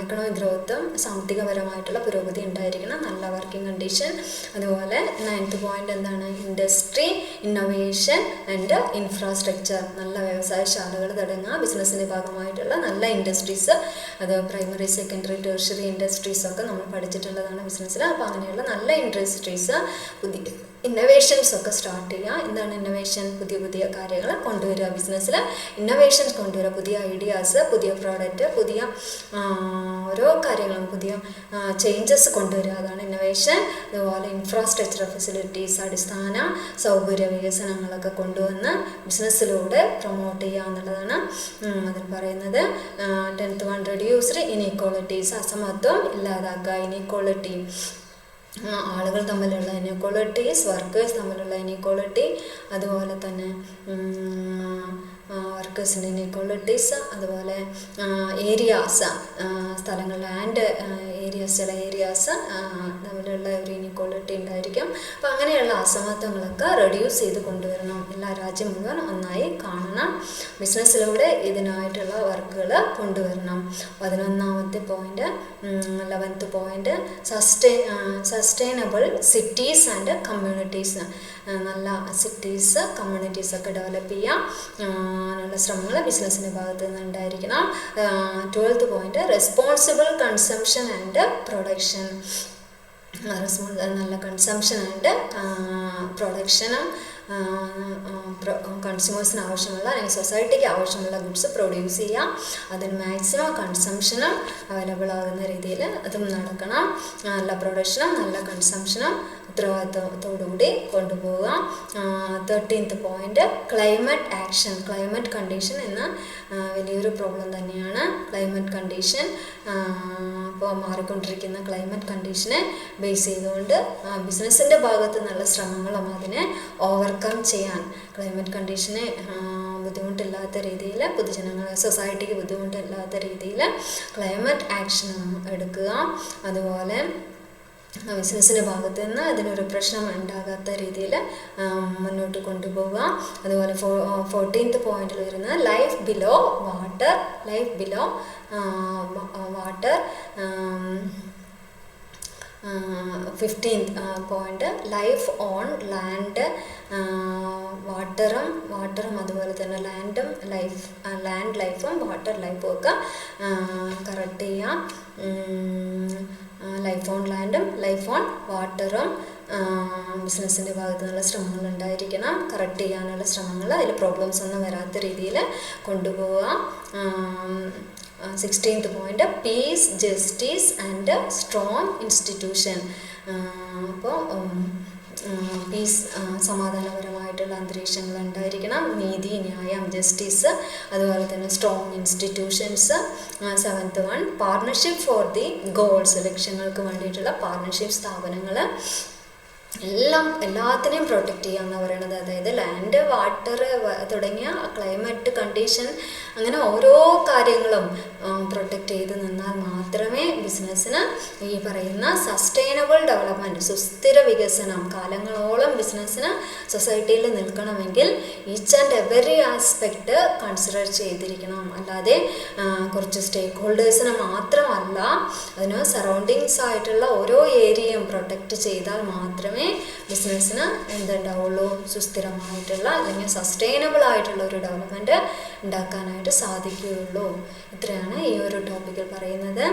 എക്കണോമിക് ഗ്രോത്തും സാമ്പത്തികപരമായിട്ടുള്ള പുരോഗതി ഉണ്ടായിരിക്കണം. നല്ല വർക്കിംഗ് കണ്ടീഷൻ. അതുപോലെ 9th പോയിന്റ് എന്താണ്, ഇൻഡസ്ട്രി, ഇന്നൊവേഷൻ ആൻഡ് ഇൻഫ്രാസ്ട്രക്ചർ. നല്ല വ്യവസായശാലകൾ തുടങ്ങുക. ബിസിനസ്സിൻ്റെ ഭാഗമായിട്ടുള്ള നല്ല ഇൻഡസ്ട്രീസ്, അത് പ്രൈമറി, സെക്കൻഡറി, ടെർഷ്യറി ഇൻഡസ്ട്രീസ് ഒക്കെ നമ്മൾ പഠിച്ചിട്ടുള്ളതാണ് ബിസിനസ്സിൽ. അപ്പോൾ അങ്ങനെയുള്ള നല്ല ഇൻഡസ്ട്രീസ്, പുതിയ ഇന്നൊവേഷൻസ് ഒക്കെ സ്റ്റാർട്ട് ചെയ്യുക. എന്താണ് ഇന്നൊവേഷൻ? പുതിയ കാര്യങ്ങൾ കൊണ്ടുവരിക. ബിസിനസ്സിൽ ഇന്നൊവേഷൻസ് കൊണ്ടുവരിക, പുതിയ ഐഡിയാസ്, പുതിയ പ്രോഡക്റ്റ്, പുതിയ ഓരോ കാര്യങ്ങളും, പുതിയ ചേഞ്ചസ് കൊണ്ടുവരിക, അതാണ് ഇന്നൊവേഷൻ. അതുപോലെ ഇൻഫ്രാസ്ട്രക്ചർ ഫെസിലിറ്റീസ്, അടിസ്ഥാന സൗകര്യ വികസനങ്ങളൊക്കെ കൊണ്ടുവന്ന് ബിസിനസ്സിലൂടെ പ്രൊമോട്ട് ചെയ്യുക എന്നുള്ളതാണ് അതിൽ പറയുന്നത്. 10th one, റെഡ്യൂസ്ഡ് ഇനീക്വാളിറ്റീസ്, അസമത്വം ഇല്ലാതാക്കുക. ഇനീക്വാളിറ്റി, ആളുകൾ തമ്മിലുള്ള ഇനീക്വാളിറ്റീസ്, വർക്കേഴ്സ് തമ്മിലുള്ള ഇനീക്വാളിറ്റി, അതുപോലെ തന്നെ വർക്കേഴ്സിൻ്റെ ഇനീക്വാളിറ്റീസ്, അതുപോലെ ഏരിയാസ്, സ്ഥലങ്ങൾ, ലാൻഡ് ഏരിയാസ്, ചില ഏരിയാസ് തമ്മിലുള്ള ഒരു ഇനീക്വാളിറ്റി ഉണ്ടായിരിക്കും. അപ്പോൾ അങ്ങനെയുള്ള അസമത്വങ്ങളൊക്കെ റെഡ്യൂസ് ചെയ്ത് കൊണ്ടുവരണം. എല്ലാ രാജ്യം മുഴുവൻ ഒന്നായി കാണണം. ബിസിനസ്സിലൂടെ ഇതിനായിട്ടുള്ള വർക്കുകൾ കൊണ്ടുവരണം. 11th point. 11th point, sustainable cities and communities. നല്ല സിറ്റീസ്, കമ്മ്യൂണിറ്റീസ് ഒക്കെ ഡെവലപ്പ് ചെയ്യാം അതിനുള്ള ശ്രമങ്ങൾ ബിസിനസ്സിൻ്റെ ഭാഗത്ത് നിന്ന് ഉണ്ടായിരിക്കണം. 12th point, responsible consumption and production. നല്ല കൺസംഷൻ ആൻഡ് പ്രൊഡക്ഷനും കൺസ്യൂമേഴ്സിന് ആവശ്യമുള്ള അല്ലെങ്കിൽ സൊസൈറ്റിക്ക് ആവശ്യമുള്ള ഗുഡ്സ് പ്രൊഡ്യൂസ് ചെയ്യാം. അതിന് മാക്സിമം കൺസംഷനും അവൈലബിൾ ആകുന്ന രീതിയിൽ അതും നടക്കണം. നല്ല പ്രൊഡക്ഷനും നല്ല കൺസംഷനും ഉത്തരവാദിത്വത്തോടുകൂടി കൊണ്ടുപോവുക. 13th point, climate action. Climate condition എന്ന വലിയൊരു പ്രോബ്ലം തന്നെയാണ് ക്ലൈമറ്റ് കണ്ടീഷൻ. ഇപ്പോൾ മാറിക്കൊണ്ടിരിക്കുന്ന ക്ലൈമറ്റ് കണ്ടീഷനെ ബേസ് ചെയ്തുകൊണ്ട് ബിസിനസ്സിൻ്റെ ഭാഗത്ത് നല്ല ശ്രമങ്ങളും അതിനെ ഓവർകം ചെയ്യാൻ, ക്ലൈമറ്റ് കണ്ടീഷനെ ബുദ്ധിമുട്ടില്ലാത്ത രീതിയിൽ, പൊതുജനങ്ങൾ സൊസൈറ്റിക്ക് ബുദ്ധിമുട്ടില്ലാത്ത രീതിയിൽ ക്ലൈമറ്റ് ആക്ഷൻ എടുക്കുക. അതുപോലെ ബിസിനസ്സിൻ്റെ ഭാഗത്ത് നിന്ന് അതിനൊരു പ്രശ്നം ഉണ്ടാകാത്ത രീതിയിൽ മുന്നോട്ട് കൊണ്ടുപോവുക. അതുപോലെ 14th പോയിന്റിൽ വരുന്നത് life below water. 15th point life on land. വാട്ടറും അതുപോലെ തന്നെ ലാൻഡ് ലൈഫും വാട്ടർ ലൈഫും ഒക്കെ കറക്റ്റ് ചെയ്യാം. ലൈഫ് ഓൺ ലാൻഡും ലൈഫ് ഓൺ വാട്ടറും ബിസിനസ്സിൻ്റെ ഭാഗത്തു നിന്നുള്ള ശ്രമങ്ങൾ ഉണ്ടായിരിക്കണം. കറക്റ്റ് ചെയ്യാനുള്ള ശ്രമങ്ങൾ, അതിൽ പ്രോബ്ലംസ് ഒന്നും വരാത്ത രീതിയിൽ കൊണ്ടുപോവുക. 16th point peace, justice and strong institution. അപ്പോൾ പീസ്, സമാധാനപരമായിട്ടുള്ള അന്തരീക്ഷങ്ങൾ ഉണ്ടായിരിക്കണം. നീതി, ന്യായം, ജസ്റ്റിസ്, അതുപോലെ തന്നെ strong institutions. 7th one partnership for the goals, ലക്ഷ്യങ്ങൾക്ക് വേണ്ടിയിട്ടുള്ള പാർട്ണർഷിപ്പ് സ്ഥാപനങ്ങൾ. എല്ലാത്തിനെയും പ്രൊട്ടക്റ്റ് ചെയ്യുക എന്ന് പറയുന്നത്, അതായത് ലാൻഡ്, വാട്ടർ തുടങ്ങിയ ക്ലൈമറ്റ് കണ്ടീഷൻ, അങ്ങനെ ഓരോ കാര്യങ്ങളും പ്രൊട്ടക്റ്റ് ചെയ്ത് നിന്നാൽ മാത്രമേ ബിസിനസ്സിന് ഈ പറയുന്ന സസ്റ്റൈനബിൾ ഡെവലപ്മെൻറ്റ്, സുസ്ഥിര വികസനം, കാലങ്ങളോളം ബിസിനസ്സിന് സൊസൈറ്റിയിൽ നിൽക്കണമെങ്കിൽ each and every aspect consider ചെയ്തിരിക്കണം. അല്ലാതെ കുറച്ച് സ്റ്റേക്ക് ഹോൾഡേഴ്സിനെ മാത്രമല്ല, അതിന് സറൗണ്ടിങ്സ് ആയിട്ടുള്ള ഓരോ ഏരിയയും പ്രൊട്ടക്റ്റ് ചെയ്താൽ മാത്രമേ ബിസിനസ്സിന് എന്തുണ്ടാവുള്ളൂ, സുസ്ഥിരമായിട്ടുള്ള അല്ലെങ്കിൽ സസ്റ്റൈനബിൾ ആയിട്ടുള്ള ഒരു ഡെവലപ്മെൻറ്റ് ഉണ്ടാക്കാനായിട്ട് സാധിക്കുകയുള്ളൂ. ഇത്രയാണ് ഈ ഒരു ടോപ്പിക്കിൽ പറയുന്നത്.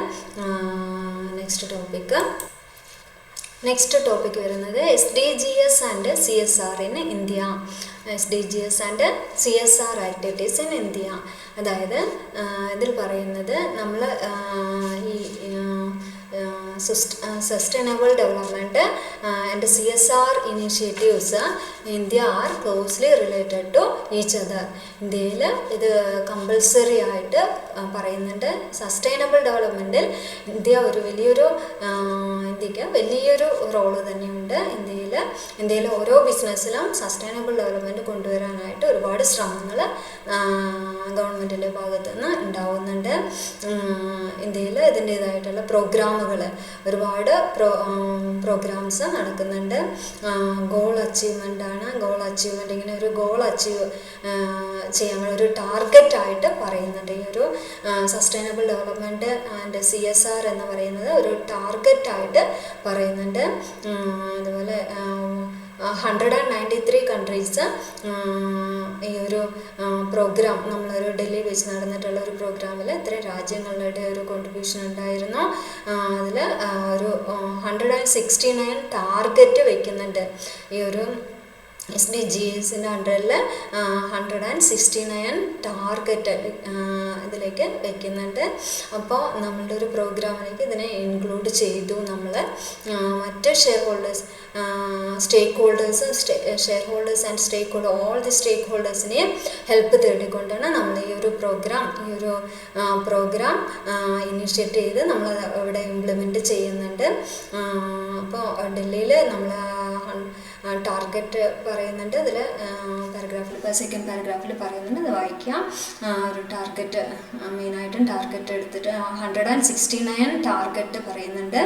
നെക്സ്റ്റ് ടോപ്പിക് വരുന്നത് SDGs and CSR in India. SDGs and CSR activities in India. അതായത് ഇതിൽ പറയുന്നത് നമ്മൾ ഈ sustainable development and CSR initiatives India are closely related to each other. ഇന്ത്യയിൽ ഇത് കമ്പൽസറി ആയിട്ട് പറയുന്നുണ്ട്. സസ്റ്റൈനബിൾ ഡെവലപ്മെൻറ്റിൽ ഇന്ത്യ ഇന്ത്യക്ക് വലിയൊരു റോള് തന്നെയുണ്ട്. ഇന്ത്യയിലെ ഓരോ ബിസിനസ്സിലും സസ്റ്റൈനബിൾ ഡെവലപ്മെൻറ്റ് കൊണ്ടുവരാനായിട്ട് ഒരുപാട് ശ്രമങ്ങൾ ഗവൺമെൻറ്റിൻ്റെ ഭാഗത്തു നിന്ന് ഉണ്ടാവുന്നുണ്ട്. ഇന്ത്യയിൽ ഇതിൻ്റേതായിട്ടുള്ള പ്രോഗ്രാമുകൾ, ഒരുപാട് പ്രോഗ്രാംസ് നടക്കുന്നുണ്ട്. ഗോൾ അച്ചീവ്മെൻ്റ് ആണ്. ഇങ്ങനെ ഒരു ഗോൾ അച്ചീവ് ചെയ്യാൻ ഒരു ടാർഗറ്റായിട്ട് പറയുന്നുണ്ട്. ഈ ഒരു സസ്റ്റൈനബിൾ ഡെവലപ്മെൻറ്റ് ആൻഡ് CSR എന്ന് പറയുന്നത് ഒരു ടാർഗറ്റായിട്ട് പറയുന്നുണ്ട്. അതുപോലെ 193 കൺട്രീസ് ഈ ഒരു പ്രോഗ്രാം, നമ്മളൊരു ഡൽഹി വെച്ച് നടന്നിട്ടുള്ള ഒരു പ്രോഗ്രാമിൽ ഇത്രയും രാജ്യങ്ങളുടെ ഒരു കോൺട്രിബ്യൂഷൻ ഉണ്ടായിരുന്നു. അതിൽ ഒരു 169 ടാർഗറ്റ് വയ്ക്കുന്നുണ്ട്. ഈ ഒരു SDGsൻ്റെ അണ്ടറിൽ 169 ടാർഗറ്റ് ഇതിലേക്ക് വയ്ക്കുന്നുണ്ട്. അപ്പോൾ നമ്മളുടെ ഒരു പ്രോഗ്രാമിലേക്ക് ഇതിനെ ഇൻക്ലൂഡ് ചെയ്തു. നമ്മൾ മറ്റ് stakeholders and all the സ്റ്റേക്ക് ഹോൾഡേഴ്സിനെയും ഹെൽപ്പ് തേടിക്കൊണ്ടാണ് നമ്മൾ ഈ ഒരു പ്രോഗ്രാം ഇനിഷ്യേറ്റ് ചെയ്ത് നമ്മൾ ഇവിടെ ഇംപ്ലിമെൻറ്റ് ചെയ്യുന്നുണ്ട്. അപ്പോൾ ഡൽഹിയിൽ നമ്മൾ ടാർഗറ്റ് പറയുന്നുണ്ട്. അതിൽ സെക്കൻഡ് പാരഗ്രാഫിൽ പറയുന്നുണ്ട്, അത് വായിക്കാം. ഒരു ടാർഗറ്റ് മെയിനായിട്ടും ടാർഗറ്റ് എടുത്തിട്ട് 169 ടാർഗറ്റ് പറയുന്നുണ്ട്.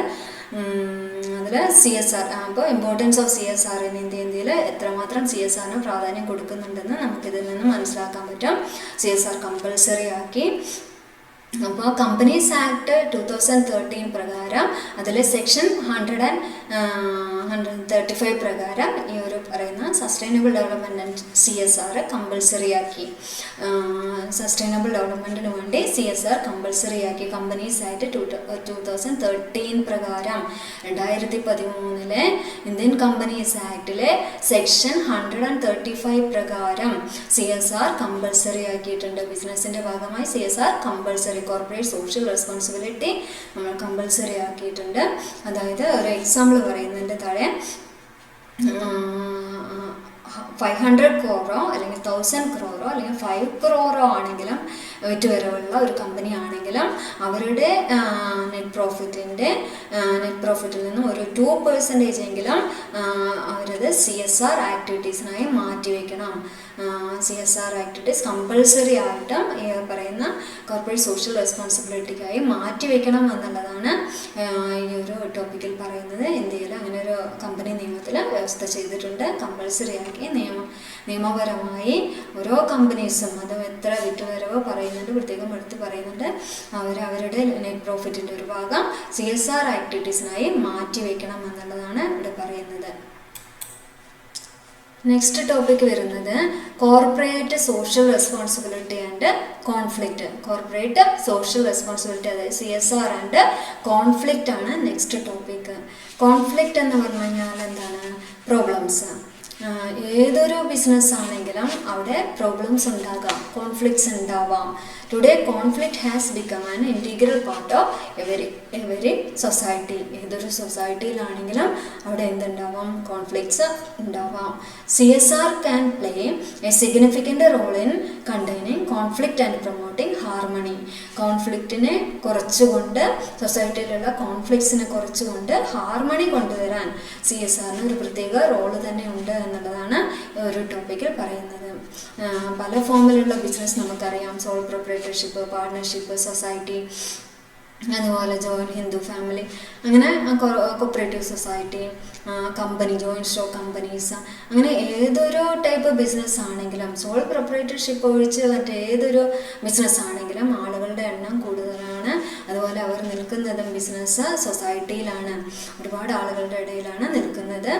അതിൽ CSR, അപ്പോൾ ഇമ്പോർട്ടൻസ് ഓഫ് CSR ഇൻ ഇന്ത്യയിൽ എത്രമാത്രം CSRന് പ്രാധാന്യം കൊടുക്കുന്നുണ്ടെന്ന് നമുക്കിതിൽ നിന്ന് മനസ്സിലാക്കാൻ പറ്റും. CSR കമ്പൽസറി ആക്കി. അപ്പോൾ കമ്പനീസ് ആക്ട് 2013 പ്രകാരം അതിൽ സെക്ഷൻ 135 പ്രകാരം ഈ ഒരു പറയുന്ന sustainable development and CSR compulsory ആക്കി. സസ്റ്റൈനബിൾ ഡെവലപ്മെൻറ്റിന് വേണ്ടി CSR കമ്പൽസറി ആക്കി. കമ്പനീസ് ആക്ട് 2013 പ്രകാരം 2013 ഇന്ത്യൻ കമ്പനീസ് ആക്ടിലെ സെക്ഷൻ 135 പ്രകാരം CSR കമ്പൽസറി ആക്കിയിട്ടുണ്ട്. ബിസിനസ്സിൻ്റെ ഭാഗമായി CSR compulsory, corporate social responsibility നമ്മൾ കമ്പൽസറി ആക്കിയിട്ടുണ്ട്. അതായത് ഒരു എക്സാമ്പിൾ പറയുന്നുണ്ട് താഴെ. 500 crore അല്ലെങ്കിൽ 1000 crore അല്ലെങ്കിൽ 5 crore ആണെങ്കിലും വിറ്റുവരവുള്ള ഒരു കമ്പനി ആണെങ്കിലും അവരുടെ നെറ്റ് പ്രോഫിറ്റിൽ നിന്നും ഒരു 2% എങ്കിലും അവരത് CSR ആക്ടിവിറ്റീസിനായി മാറ്റിവെക്കണം. CSR ആക്ടിവിറ്റീസ് കമ്പൾസറി ആയിട്ടും ഈ പറയുന്ന കോർപ്പറേറ്റ് സോഷ്യൽ റെസ്പോൺസിബിലിറ്റിക്കായി മാറ്റിവെക്കണം എന്നുള്ളതാണ് ഈ ഒരു ടോപ്പിക്കിൽ പറയുന്നത്. ഇന്ത്യയിൽ അങ്ങനെ ഒരു കമ്പനി നിയമത്തിൽ വ്യവസ്ഥ ചെയ്തിട്ടുണ്ട്. കമ്പൾസറി ആക്കി നിയമപരമായി ഓരോ കമ്പനീസും അത് എത്ര വിറ്റുവരവ് പറയുന്നുണ്ട്, പ്രത്യേകം എടുത്ത് പറയുന്നുണ്ട്, അവരുടെ നെറ്റ് പ്രോഫിറ്റിൻ്റെ ഒരു ഭാഗം CSR ആക്ടിവിറ്റീസിനായി മാറ്റിവെക്കണം എന്നുള്ളതാണ് ഇവിടെ പറയുന്നത്. നെക്സ്റ്റ് ടോപ്പിക് വരുന്നത് corporate social responsibility and conflict. Corporate social responsibility, അതായത് CSR ആൻഡ് കോൺഫ്ലിക്റ്റ് ആണ് നെക്സ്റ്റ് ടോപ്പിക്. കോൺഫ്ലിക്റ്റ് എന്ന് പറഞ്ഞു കഴിഞ്ഞാൽ എന്താണ്? പ്രോബ്ലംസ്. ഏതൊരു ബിസിനസ് ആണെങ്കിലും അവിടെ പ്രോബ്ലംസ് ഉണ്ടാകാം, കോൺഫ്ലിക്ട്സ് ഉണ്ടാവാം. Today conflict has become an integral part of every society. ഏതൊരു സൊസൈറ്റിയിലാണെങ്കിലും അവിടെ എന്തുണ്ടാവാം? കോൺഫ്ലിക്ട്സ് ഉണ്ടാവാം. CSR can play a significant role in containing conflict and promoting harmony. കോൺഫ്ലിക്റ്റിനെ കുറച്ചുകൊണ്ട്, സൊസൈറ്റിയിലുള്ള കോൺഫ്ലിക്ട്സിനെ കുറച്ചുകൊണ്ട് ഹാർമണി കൊണ്ടുവരാൻ CSRന് ഒരു പ്രത്യേക റോള് തന്നെ ഉണ്ട് എന്നുള്ളതാണ് ഒരു ടോപ്പിക്കിൽ പറയുന്നത്. പല ഫോമിലുള്ള ബിസിനസ് നമുക്കറിയാം. സോൾ പ്രൊപ്രൈറ്റർഷിപ്പ്, പാർട്ട്ണർഷിപ്പ്, സൊസൈറ്റി, അതുപോലെ ജോയിൻറ്റ് ഹിന്ദു ഫാമിലി, അങ്ങനെ cooperative society, company, joint stock companies, അങ്ങനെ ഏതൊരു ടൈപ്പ് ബിസിനസ് ആണെങ്കിലും, സോൾ പ്രൊപ്രൈറ്റർഷിപ്പ് ഒഴിച്ച് മറ്റേതൊരു ബിസിനസ് ആണെങ്കിലും ആളുകളുടെ എണ്ണം കൂടുതലാണ്. അതുപോലെ അവർ നിൽക്കുന്നതും ബിസിനസ് സൊസൈറ്റിയിലാണ്, ഒരുപാട് ആളുകളുടെ ഇടയിലാണ് നിൽക്കുന്നത്.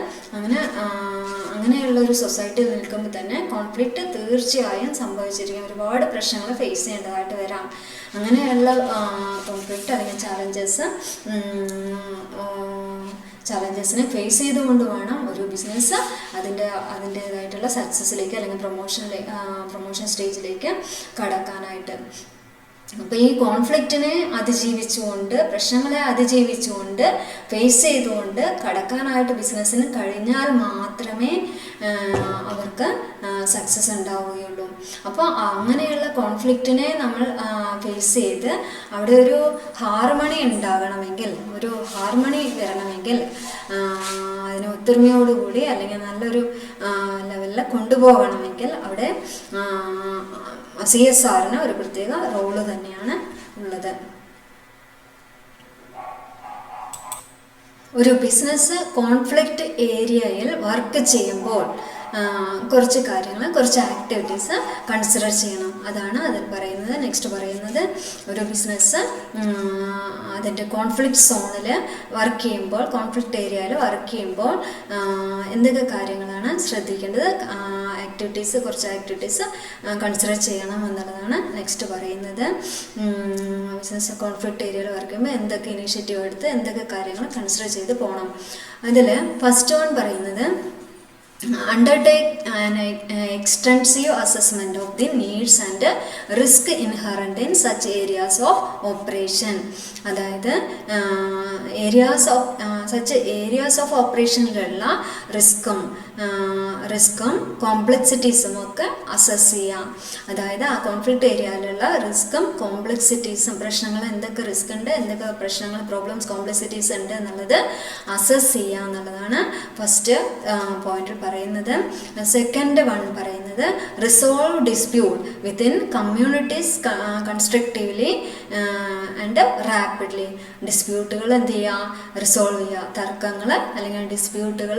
അങ്ങനെയുള്ളൊരു സൊസൈറ്റിയിൽ നിൽക്കുമ്പോൾ തന്നെ കോൺഫ്ലിക്റ്റ് തീർച്ചയായും സംഭവിച്ചിരിക്കും. ഒരുപാട് പ്രശ്നങ്ങൾ ഫേസ് ചെയ്യേണ്ടതായിട്ട് വരാം. അങ്ങനെയുള്ള കോൺഫ്ലിക്റ്റ് അല്ലെങ്കിൽ ചാലഞ്ചസിനെ ഫേസ് ചെയ്തുകൊണ്ട് വേണം ഒരു ബിസിനസ് അതിൻ്റേതായിട്ടുള്ള സക്സസ്സിലേക്ക് അല്ലെങ്കിൽ പ്രൊമോഷൻ സ്റ്റേജിലേക്ക് കടക്കാനായിട്ട്. അപ്പോൾ ഈ കോൺഫ്ലിക്റ്റിനെ അതിജീവിച്ചുകൊണ്ട്, പ്രശ്നങ്ങളെ അതിജീവിച്ചുകൊണ്ട്, ഫേസ് ചെയ്തുകൊണ്ട് കടക്കാനായിട്ട് ബിസിനസ്സിന് കഴിഞ്ഞാൽ മാത്രമേ അവർക്ക് സക്സസ് ഉണ്ടാവുകയുള്ളൂ. അപ്പോൾ അങ്ങനെയുള്ള കോൺഫ്ലിക്റ്റിനെ നമ്മൾ ഫേസ് ചെയ്ത് അവിടെ ഒരു ഹാർമണി ഉണ്ടാകണമെങ്കിൽ, ഒരു ഹാർമണി വരണമെങ്കിൽ, അതിനെ ഒത്തൊരുമയോടുകൂടി അല്ലെങ്കിൽ നല്ലൊരു ലെവലിൽ കൊണ്ടുപോകണമെങ്കിൽ അവിടെ CSRന് ഒരു പ്രത്യേക റോള് തന്നെയാണ് ഉള്ളത്. ഒരു ബിസിനസ് കോൺഫ്ലിക്റ്റ് ഏരിയയിൽ വർക്ക് ചെയ്യുമ്പോൾ കുറച്ച് കാര്യങ്ങൾ, കുറച്ച് ആക്ടിവിറ്റീസ് കൺസിഡർ ചെയ്യണം. അതാണ് അതിൽ പറയുന്നത്. നെക്സ്റ്റ് പറയുന്നത്, ഒരു ബിസിനസ് അതിൻ്റെ കോൺഫ്ലിക്റ്റ് സോണിൽ വർക്ക് ചെയ്യുമ്പോൾ, കോൺഫ്ലിക്റ്റ് ഏരിയയിൽ വർക്ക് ചെയ്യുമ്പോൾ എന്തൊക്കെ കാര്യങ്ങളാണ് ശ്രദ്ധിക്കേണ്ടത്, കുറച്ച് ആക്ടിവിറ്റീസ് കൺസിഡർ ചെയ്യണം എന്നുള്ളതാണ് നെക്സ്റ്റ് പറയുന്നത്. ബിസിനസ് കോൺഫ്ലിക്റ്റ് ഏരിയയിൽ വർക്ക് ചെയ്യുമ്പോൾ എന്തൊക്കെ ഇനീഷ്യേറ്റീവ് എടുത്ത് എന്തൊക്കെ കാര്യങ്ങൾ കൺസിഡർ ചെയ്ത് പോകണം. അതിൽ ഫസ്റ്റ് വൺ പറയുന്നത്, undertake an extensive assessment of the needs and risk inherent in such areas of operation. അതായത് ഏരിയാസ് ഓഫ് ഓപ്പറേഷനിലുള്ള റിസ്ക്കും കോംപ്ലക്സിറ്റീസും ഒക്കെ അസസ് ചെയ്യാം. അതായത് ആ കോൺഫ്ലിക്റ്റ് ഏരിയയിലുള്ള റിസ്ക്കും കോംപ്ലക്സിറ്റീസും, പ്രശ്നങ്ങൾ എന്തൊക്കെ റിസ്ക് ഉണ്ട്, എന്തൊക്കെ പ്രശ്നങ്ങൾ, പ്രോബ്ലംസ്, കോംപ്ലക്സിറ്റീസ് ഉണ്ട് എന്നുള്ളത് അസസ് ചെയ്യുക എന്നുള്ളതാണ് ഫസ്റ്റ് പോയിന്റിൽ പറയുന്നത്. സെക്കൻഡ് വൺ പറയുന്നത്, resolve dispute within communities constructively and rapidly. ഡിസ്പ്യൂട്ടുകൾ എന്ത് ചെയ്യുക? റിസോൾവ് ചെയ്യുക. തർക്കങ്ങൾ അല്ലെങ്കിൽ ഡിസ്പ്യൂട്ടുകൾ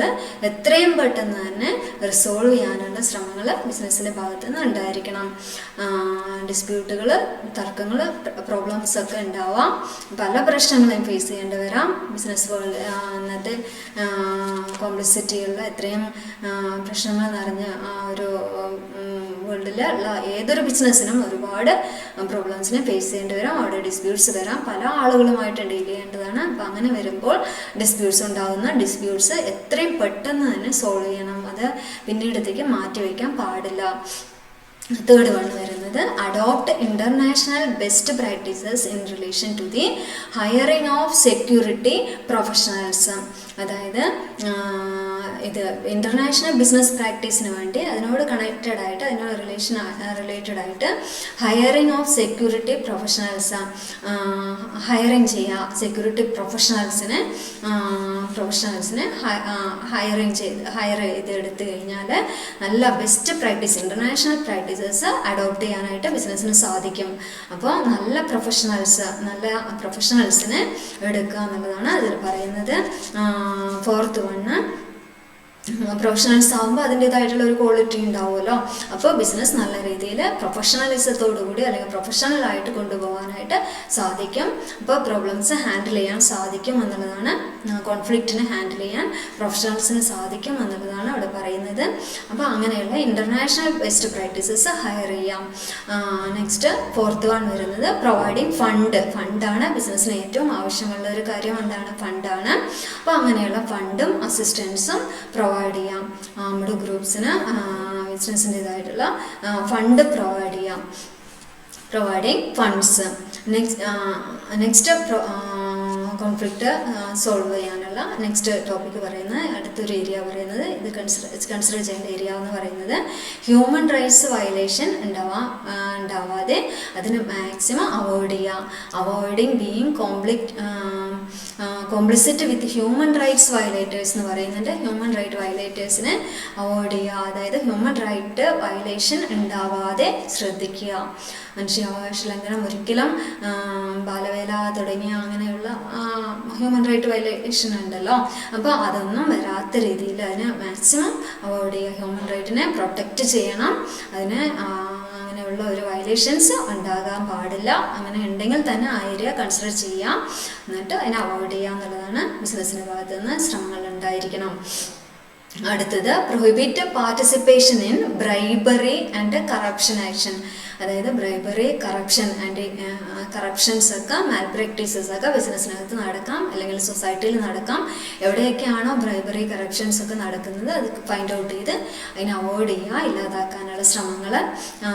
എത്രയും പെട്ടെന്ന് തന്നെ റിസോൾവ് ചെയ്യാനുള്ള ശ്രമങ്ങൾ ബിസിനസ്സിൻ്റെ ഭാഗത്ത് നിന്ന് ഉണ്ടായിരിക്കണം. ഡിസ്പ്യൂട്ടുകൾ, തർക്കങ്ങൾ, പ്രോബ്ലംസ് ഒക്കെ ഉണ്ടാവാം. പല പ്രശ്നങ്ങളെയും ഫേസ് ചെയ്യേണ്ടി വരാം. ബിസിനസ് വേൾഡ് ഇന്നത്തെ കോംപ്ലക്സിറ്റിയുള്ള എത്രയും പ്രശ്നങ്ങൾ നിറഞ്ഞ ഒരു വേൾഡിലുള്ള ഏതൊരു ബിസിനസ്സിനും ഒരുപാട് പ്രോബ്ലംസിനെ ഫേസ് ചെയ്യേണ്ടി വരാം. അവിടെ ഡിസ്പ്യൂട്ട്സ് വരാം. പല ആളുകളുമായിട്ട് ഡീൽ ചെയ്യേണ്ടതാണ്. അപ്പം അങ്ങനെ വരുമ്പോൾ ഡിസ്പ്യൂട്ട്സ് എത്രയും പെട്ടെന്ന് തന്നെ സോൾവ് ചെയ്യണം. അത് പിന്നീടത്തേക്ക് മാറ്റിവെക്കാൻ പാടില്ല. തേർഡ് വൺ വരുന്നത്, adopt international best practices in relation to the hiring of security professionals. അതായത് ഇത് ഇൻ്റർനാഷണൽ ബിസിനസ് പ്രാക്ടീസിന് വേണ്ടി അതിനോട് കണക്റ്റഡ് ആയിട്ട് അതിനോട് റിലേറ്റഡ് ആയിട്ട് hiring of security professionals, hiring ചെയ്യുക, സെക്യൂരിറ്റി പ്രൊഫഷണൽസിനെ ഹയർ ചെയ്തെടുത്ത് കഴിഞ്ഞാൽ നല്ല best practice, international practices adopt ചെയ്യാനായിട്ട് ബിസിനസ്സിന് സാധിക്കും. അപ്പോൾ നല്ല പ്രൊഫഷണൽസിനെ എടുക്കുക എന്നുള്ളതാണ് അതിൽ പറയുന്നത്. ഫോർത്ത് വണ്ണ്, പ്രൊഫഷണൽസ് ആകുമ്പോൾ അതിൻ്റേതായിട്ടുള്ള ഒരു ക്വാളിറ്റി ഉണ്ടാവുമല്ലോ. അപ്പോൾ ബിസിനസ് നല്ല രീതിയിൽ പ്രൊഫഷണലിസത്തോടുകൂടി അല്ലെങ്കിൽ പ്രൊഫഷണലായിട്ട് കൊണ്ടുപോകാനായിട്ട് സാധിക്കും. അപ്പോൾ പ്രോബ്ലംസ് ഹാൻഡിൽ ചെയ്യാൻ സാധിക്കും എന്നുള്ളതാണ്, കോൺഫ്ലിക്റ്റിനെ ഹാൻഡിൽ ചെയ്യാൻ പ്രൊഫഷണൽസിന് സാധിക്കും എന്നുള്ളതാണ് അവിടെ പറയുന്നത്. അപ്പോൾ അങ്ങനെയുള്ള ഇൻ്റർനാഷണൽ ബെസ്റ്റ് പ്രാക്ടീസസ് ഹയർ ചെയ്യാം. നെക്സ്റ്റ് ഫോർത്ത് വൺ വരുന്നത് പ്രൊവൈഡിങ് ഫണ്ടാണ്. ബിസിനസ്സിന് ഏറ്റവും ആവശ്യമുള്ള ഒരു കാര്യം എന്താണ്? ഫണ്ടാണ്. അപ്പോൾ അങ്ങനെയുള്ള ഫണ്ടും അസിസ്റ്റൻസും പ്രൊവൈഡ് ചെയ്യാം. നമ്മുടെ ഗ്രൂപ്പ്സിന് ബിസിനസ്സിൻ്റെതായിട്ടുള്ള ഫണ്ട് പ്രൊവൈഡ് ചെയ്യാം, providing funds. Next conflict solve ചെയ്യാനുള്ള നെക്സ്റ്റ് ടോപ്പിക്ക് പറയുന്നത്, അടുത്തൊരു ഏരിയ പറയുന്നത്, ഇത് കൺസിഡർ ചെയ്യേണ്ട ഏരിയ എന്ന് പറയുന്നത് ഹ്യൂമൻ റൈറ്റ്സ് വയലേഷൻ ഉണ്ടാവാതെ അതിന് മാക്സിമം അവോയ്ഡ് ചെയ്യുക. Avoiding being complicit with human rights violators എന്ന് പറയുന്നുണ്ട്. ഹ്യൂമൻ റൈറ്റ് വയലേറ്റേഴ്സിനെ അവോയ്ഡ് ചെയ്യുക, അതായത് ഹ്യൂമൻ റൈറ്റ് വയലേഷൻ ഉണ്ടാവാതെ ശ്രദ്ധിക്കുക. മനുഷ്യാവകാശ ലംഘനം ഒരിക്കലും, ബാലവേല തുടങ്ങിയ അങ്ങനെയുള്ള ഹ്യൂമൻ റൈറ്റ് വയലേഷൻ ഉണ്ടല്ലോ, അപ്പോൾ അതൊന്നും വരാത്ത രീതിയിൽ അതിനെ മാക്സിമം അവോയ്ഡ് ചെയ്യുക. ഹ്യൂമൻ റൈറ്റിനെ പ്രൊട്ടക്റ്റ് ചെയ്യണം. അതിന് അങ്ങനെയുള്ള ഒരു വയലേഷൻസ് ഉണ്ടാകാൻ പാടില്ല. അങ്ങനെ ഉണ്ടെങ്കിൽ തന്നെ ആ ഏരിയ കൺസിഡർ ചെയ്യാം, എന്നിട്ട് അതിനെ അവോയ്ഡ് ചെയ്യുക എന്നുള്ളതാണ് ബിസിനസ്സിൻ്റെ ഭാഗത്ത് നിന്ന് ശ്രമങ്ങൾ ഉണ്ടായിരിക്കണം. അടുത്തത് prohibit participation in bribery and corruption action. അതായത് ബ്രൈബറി, കറപ്ഷൻസ് ഒക്കെ, മാൽ പ്രാക്ടീസസ് ഒക്കെ ബിസിനസ്സിനകത്ത് നടക്കാം, അല്ലെങ്കിൽ സൊസൈറ്റിയിൽ നടക്കാം. എവിടെയൊക്കെയാണോ ബ്രൈബറി, കറപ്ഷൻസ് ഒക്കെ നടക്കുന്നത് അത് ഫൈൻഡ് ഔട്ട് ചെയ്ത് അതിനെ അവോയ്ഡ് ചെയ്യുക, ഇല്ലാതാക്കാനുള്ള ശ്രമങ്ങൾ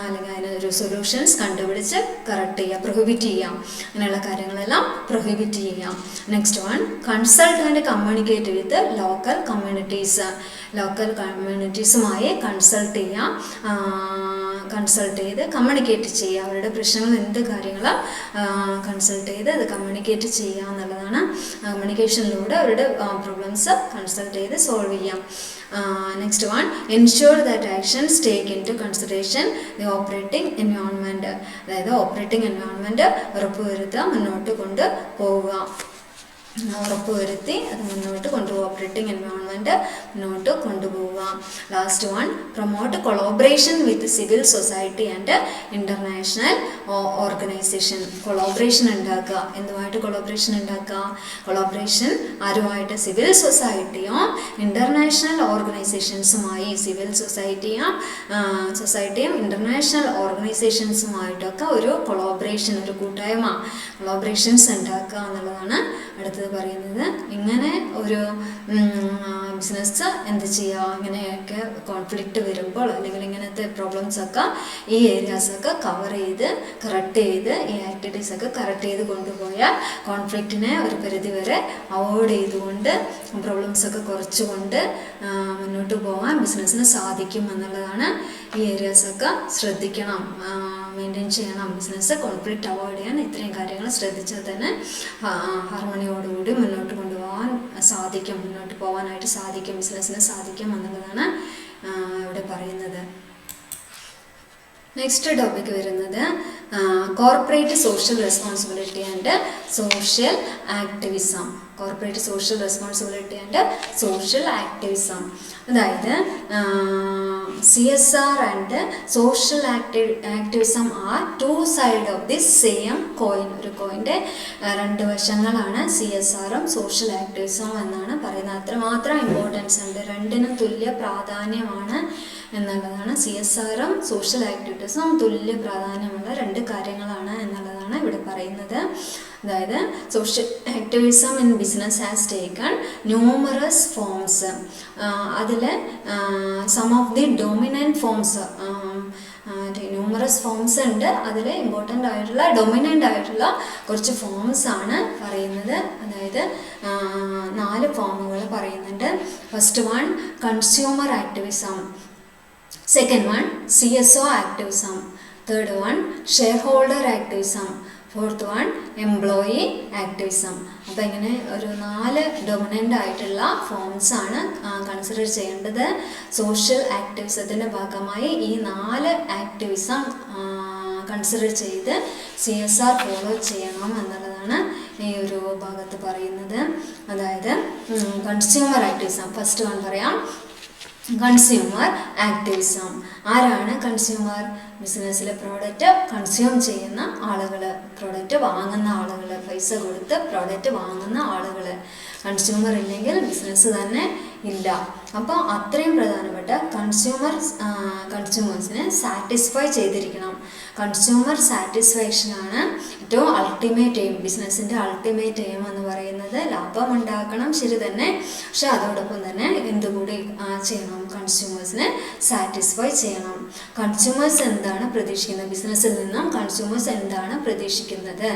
അല്ലെങ്കിൽ അതിനൊരു സൊല്യൂഷൻസ് കണ്ടുപിടിച്ച് കറക്റ്റ് ചെയ്യുക, പ്രൊഹിബിറ്റ് ചെയ്യാം. അങ്ങനെയുള്ള കാര്യങ്ങളെല്ലാം പ്രൊഹിബിറ്റ് ചെയ്യാം. Next one, consult and communicate with local കമ്മ്യൂണിറ്റീസുമായി കൺസൾട്ട് ചെയ്യാം, കൺസൾട്ട് ചെയ്ത് കമ്മ്യൂണിക്കേറ്റ് ചെയ്യുക. അവരുടെ പ്രശ്നങ്ങൾ എന്ത് കാര്യങ്ങളും കൺസൾട്ട് ചെയ്ത് അത് കമ്മ്യൂണിക്കേറ്റ് ചെയ്യുക എന്നുള്ളതാണ്. കമ്മ്യൂണിക്കേഷനിലൂടെ അവരുടെ പ്രോബ്ലംസ് കൺസൾട്ട് ചെയ്ത് സോൾവ് ചെയ്യാം. Next one, ensure that actions take into consideration the operating environment. അതായത് ഓപ്പറേറ്റിംഗ് എൻവയോൺമെൻറ്റ് ഉറപ്പുവരുത്തുക, മുന്നോട്ട് കൊണ്ടുപോവുക, ഉറപ്പുവരുത്തി അത് മുന്നോട്ട് കൊണ്ടുപോകുക, ഓപ്പറേറ്റിംഗ് എൻവയോൺമെൻറ്റ് മുന്നോട്ട് കൊണ്ടുപോവുക. Last one, promote collaboration with civil society and international organisation. Collaboration ഉണ്ടാക്കുക. എന്തുമായിട്ട് കൊളാബറേഷൻ ഉണ്ടാക്കുക? കൊളാബറേഷൻ ആരുമായിട്ട്? സിവിൽ സൊസൈറ്റിയോ ഇൻ്റർനാഷണൽ ഓർഗനൈസേഷൻസുമായി. സിവിൽ സൊസൈറ്റിയും ഇൻ്റർനാഷണൽ ഓർഗനൈസേഷൻസുമായിട്ടൊക്കെ ഒരു കൊളാബറേഷൻ, ഒരു കൂട്ടായ്മ, കൊളാബറേഷൻസ് ഉണ്ടാക്കുക എന്നുള്ളതാണ് അടുത്തത് പറയുന്നത്. ഇങ്ങനെ ഒരു ബിസിനസ് എന്ത് ചെയ്യുക, ഇങ്ങനെയൊക്കെ കോൺഫ്ലിക്റ്റ് വരുമ്പോൾ അല്ലെങ്കിൽ ഇങ്ങനത്തെ പ്രോബ്ലംസൊക്കെ ഈ ഏരിയാസൊക്കെ കവർ ചെയ്ത് കറക്റ്റ് ചെയ്ത് ഈ ആക്ടിവിറ്റീസൊക്കെ കറക്റ്റ് ചെയ്ത് കൊണ്ടുപോയാൽ കോൺഫ്ലിക്റ്റിനെ ഒരു പരിധി വരെ അവോയ്ഡ് ചെയ്തുകൊണ്ട് പ്രോബ്ലംസൊക്കെ കുറച്ചുകൊണ്ട് മുന്നോട്ട് പോകാൻ ബിസിനസ്സിന് സാധിക്കും എന്നുള്ളതാണ്. ഈ ഏരിയാസൊക്കെ ശ്രദ്ധിക്കണം, മെയിൻറ്റെയിൻ ചെയ്യണം. ബിസിനസ് കോൺഫ്ലിക്റ്റ് അവോയ്ഡ് ചെയ്യാൻ ഇത്രയും കാര്യങ്ങൾ ശ്രദ്ധിച്ചാൽ തന്നെ ഹാർമണിയോടുകൂടി മുന്നോട്ട് കൊണ്ടുപോകാൻ സാധിക്കും, മുന്നോട്ട് പോകാനായിട്ട് സാധിക്കും, ബിസിനസ്സിന് സാധിക്കും എന്നുള്ളതാണ് ഇവിടെ പറയുന്നത്. നെക്സ്റ്റ് ടോപ്പിക് വരുന്നത് corporate social responsibility and social activism. Corporate social responsibility and social activism. അതായത് CSR and social activism are two side of the same coin. ഒരു കോയിൻ്റെ രണ്ട് വശങ്ങളാണ് CSRഉം സോഷ്യൽ ആക്ടിവിസവും എന്നാണ് പറയുന്നത്. അത്രമാത്രം ഇമ്പോർട്ടൻസ് ഉണ്ട്, രണ്ടിനും തുല്യ പ്രാധാന്യമാണ് എന്നുള്ളതാണ്. CSRഉം സോഷ്യൽ ആക്ടിവിറ്റീസും തുല്യ പ്രാധാന്യമുള്ള രണ്ട് കാര്യങ്ങളാണ് എന്നുള്ളതാണ് ഇവിടെ പറയുന്നത്. അതായത് social activism in business has taken numerous forms. അതിൽ some of the dominant forms numerous forms ഉണ്ട്. അതിൽ ഇമ്പോർട്ടൻ്റ് ആയിട്ടുള്ള ഡൊമിനൻ്റ് ആയിട്ടുള്ള കുറച്ച് ഫോംസ് ആണ് പറയുന്നത്. അതായത് 4 ഫോമുകൾ പറയുന്നുണ്ട്. First one consumer activism, second one CSO activism, third one share holder activism, fourth one employee activism. അപ്പോൾ ഇങ്ങനെ ഒരു 4 ഡൊമിനൻ്റ് ആയിട്ടുള്ള ഫോംസ് ആണ് കൺസിഡർ ചെയ്യേണ്ടത്. സോഷ്യൽ ആക്ടിവിസത്തിൻ്റെ ഭാഗമായി ഈ 4 ആക്ടിവിസം കൺസിഡർ ചെയ്ത് CSR ഫോളോ ചെയ്യണം എന്നുള്ളതാണ് ഈ ഒരു ഭാഗത്ത് പറയുന്നത്. അതായത് കൺസ്യൂമർ ആക്ടിവിസം, ഫസ്റ്റ് വൺ പറയാം. Consumer activism. ആരാണ് കൺസ്യൂമർ? ബിസിനസ്സിലെ പ്രോഡക്റ്റ് കൺസ്യൂം ചെയ്യുന്ന ആളുകൾ, പ്രോഡക്റ്റ് വാങ്ങുന്ന ആളുകൾ, പൈസ കൊടുത്ത് പ്രോഡക്റ്റ് വാങ്ങുന്ന ആളുകൾ. കൺസ്യൂമർ ഇല്ലെങ്കിൽ ബിസിനസ് തന്നെ ഇല്ല. അപ്പോൾ അത്രയും പ്രധാനപ്പെട്ട കൺസ്യൂമേഴ്സിനെ സാറ്റിസ്ഫൈ ചെയ്തിരിക്കണം. കൺസ്യൂമർ സാറ്റിസ്ഫാക്ഷനാണ് ഏറ്റവും അൾട്ടിമേറ്റ് എയിം. ബിസിനസ്സിൻ്റെ അൾട്ടിമേറ്റ് എയിം എന്ന് പറയുന്നത് ലാഭം ഉണ്ടാക്കണം, ശരി തന്നെ. പക്ഷെ അതോടൊപ്പം തന്നെ എന്തുകൂടി ചെയ്യണം? കൺസ്യൂമേഴ്സിനെ സാറ്റിസ്ഫൈ ചെയ്യണം. കൺസ്യൂമേഴ്സ് എന്താണ് പ്രതീക്ഷിക്കുന്നത്? ബിസിനസ്സിൽ നിന്നും കൺസ്യൂമേഴ്സ് എന്താണ് പ്രതീക്ഷിക്കുന്നത്,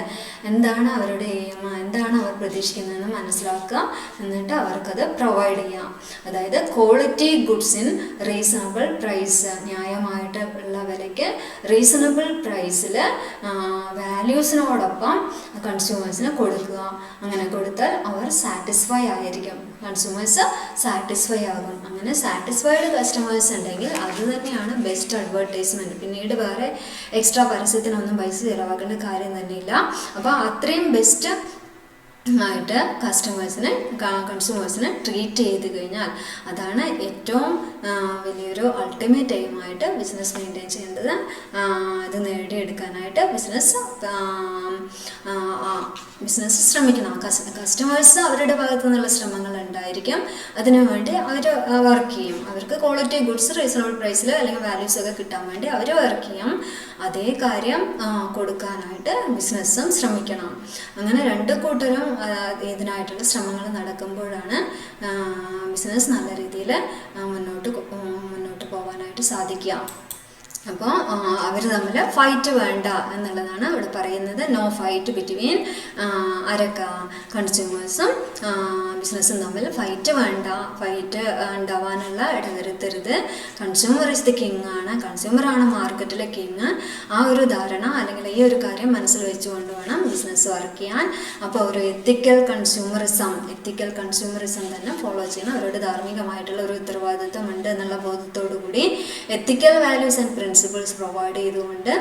എന്താണ് അവരുടെ എയിം, എന്താണ് അവർ പ്രതീക്ഷിക്കുന്നതെന്ന് മനസ്സിലാക്കുക. എന്നിട്ട് അവർക്കത് പ്രൊവൈഡ് ചെയ്യാം. അതായത് quality goods in reasonable price, ന്യായമായിട്ട് ഉള്ള വിലയ്ക്ക് റീസണബിൾ പ്രൈസിൽ വാല്യൂസിനോടൊപ്പം കൺസ്യൂമേഴ്സിന് കൊടുക്കുക. അങ്ങനെ കൊടുത്താൽ അവർ സാറ്റിസ്ഫൈ ആയിരിക്കും, കൺസ്യൂമേഴ്സ് സാറ്റിസ്ഫൈ ആകും. അങ്ങനെ സാറ്റിസ്ഫൈഡ് കസ്റ്റമേഴ്സ് ഉണ്ടെങ്കിൽ അത് തന്നെയാണ് ബെസ്റ്റ് അഡ്വർടൈസ്മെൻറ്റ്. പിന്നീട് വേറെ എക്സ്ട്രാ പരസ്യത്തിനൊന്നും പൈസ ചിലവാക്കേണ്ട കാര്യം തന്നെയില്ല. അപ്പോൾ അത്രയും ബെസ്റ്റ് ആയിട്ട് കൺസ്യൂമേഴ്സിനെ ട്രീറ്റ് ചെയ്ത് കഴിഞ്ഞാൽ അതാണ് ഏറ്റവും വലിയൊരു അൾട്ടിമേറ്റ് എയിമായിട്ട് ബിസിനസ് മെയിൻറ്റെയിൻ ചെയ്യേണ്ടത്. ഇത് നേടിയെടുക്കാനായിട്ട് ബിസിനസ് ശ്രമിക്കണം. കസ്റ്റമേഴ്സ് അവരുടെ ഭാഗത്തു നിന്നുള്ള ശ്രമങ്ങൾ ഉണ്ടായിരിക്കും. അതിനുവേണ്ടി അവർ വർക്ക് ചെയ്യും. അവർക്ക് ക്വാളിറ്റി ഗുഡ്സ് റീസണബിൾ പ്രൈസിൽ അല്ലെങ്കിൽ വാല്യൂസ് ഒക്കെ കിട്ടാൻ വേണ്ടി അവർ വർക്ക് ചെയ്യും. അതേ കാര്യം കൊടുക്കാനായിട്ട് ബിസിനസ്സും ശ്രമിക്കണം. അങ്ങനെ 2 കൂട്ടരും ഇതിനായിട്ടുള്ള ശ്രമങ്ങൾ നടക്കുമ്പോഴാണ് ബിസിനസ് നല്ല രീതിയിൽ മുന്നോട്ട് പോകാനായിട്ട് സാധിക്കുക. അപ്പോൾ അവർ തമ്മിൽ ഫൈറ്റ് വേണ്ട എന്നുള്ളതാണ് ഇവിടെ പറയുന്നത്. നോ ഫൈറ്റ് ബിറ്റ്വീൻ കൺസ്യൂമേഴ്സും ബിസിനസ്സും തമ്മിൽ ഫൈറ്റ് വേണ്ട, ഫൈറ്റ് ഉണ്ടാവാനുള്ള ഇടവരുത്തരുത്. കൺസ്യൂമർ ഇസ് ദി കിങ് ആണ്, കൺസ്യൂമറാണ് മാർക്കറ്റിലെ കിങ്. ആ ഒരു ധാരണ അല്ലെങ്കിൽ ഈ ഒരു കാര്യം മനസ്സിൽ വെച്ചുകൊണ്ട് വേണം ബിസിനസ് വർക്ക് ചെയ്യാൻ. അപ്പോൾ ഒരു എത്തിക്കൽ കൺസ്യൂമറിസം തന്നെ ഫോളോ ചെയ്യണം. അവരുടെ ധാർമ്മികമായിട്ടുള്ള ഒരു ഉത്തരവാദിത്വം ഉണ്ട് എന്നുള്ള ബോധത്തോടു കൂടി എത്തിക്കൽ വാല്യൂസ് ആൻഡ് പ്രിൻസിപ്പിൾസ് പ്രൊവൈഡ് ചെയ്തുകൊണ്ട്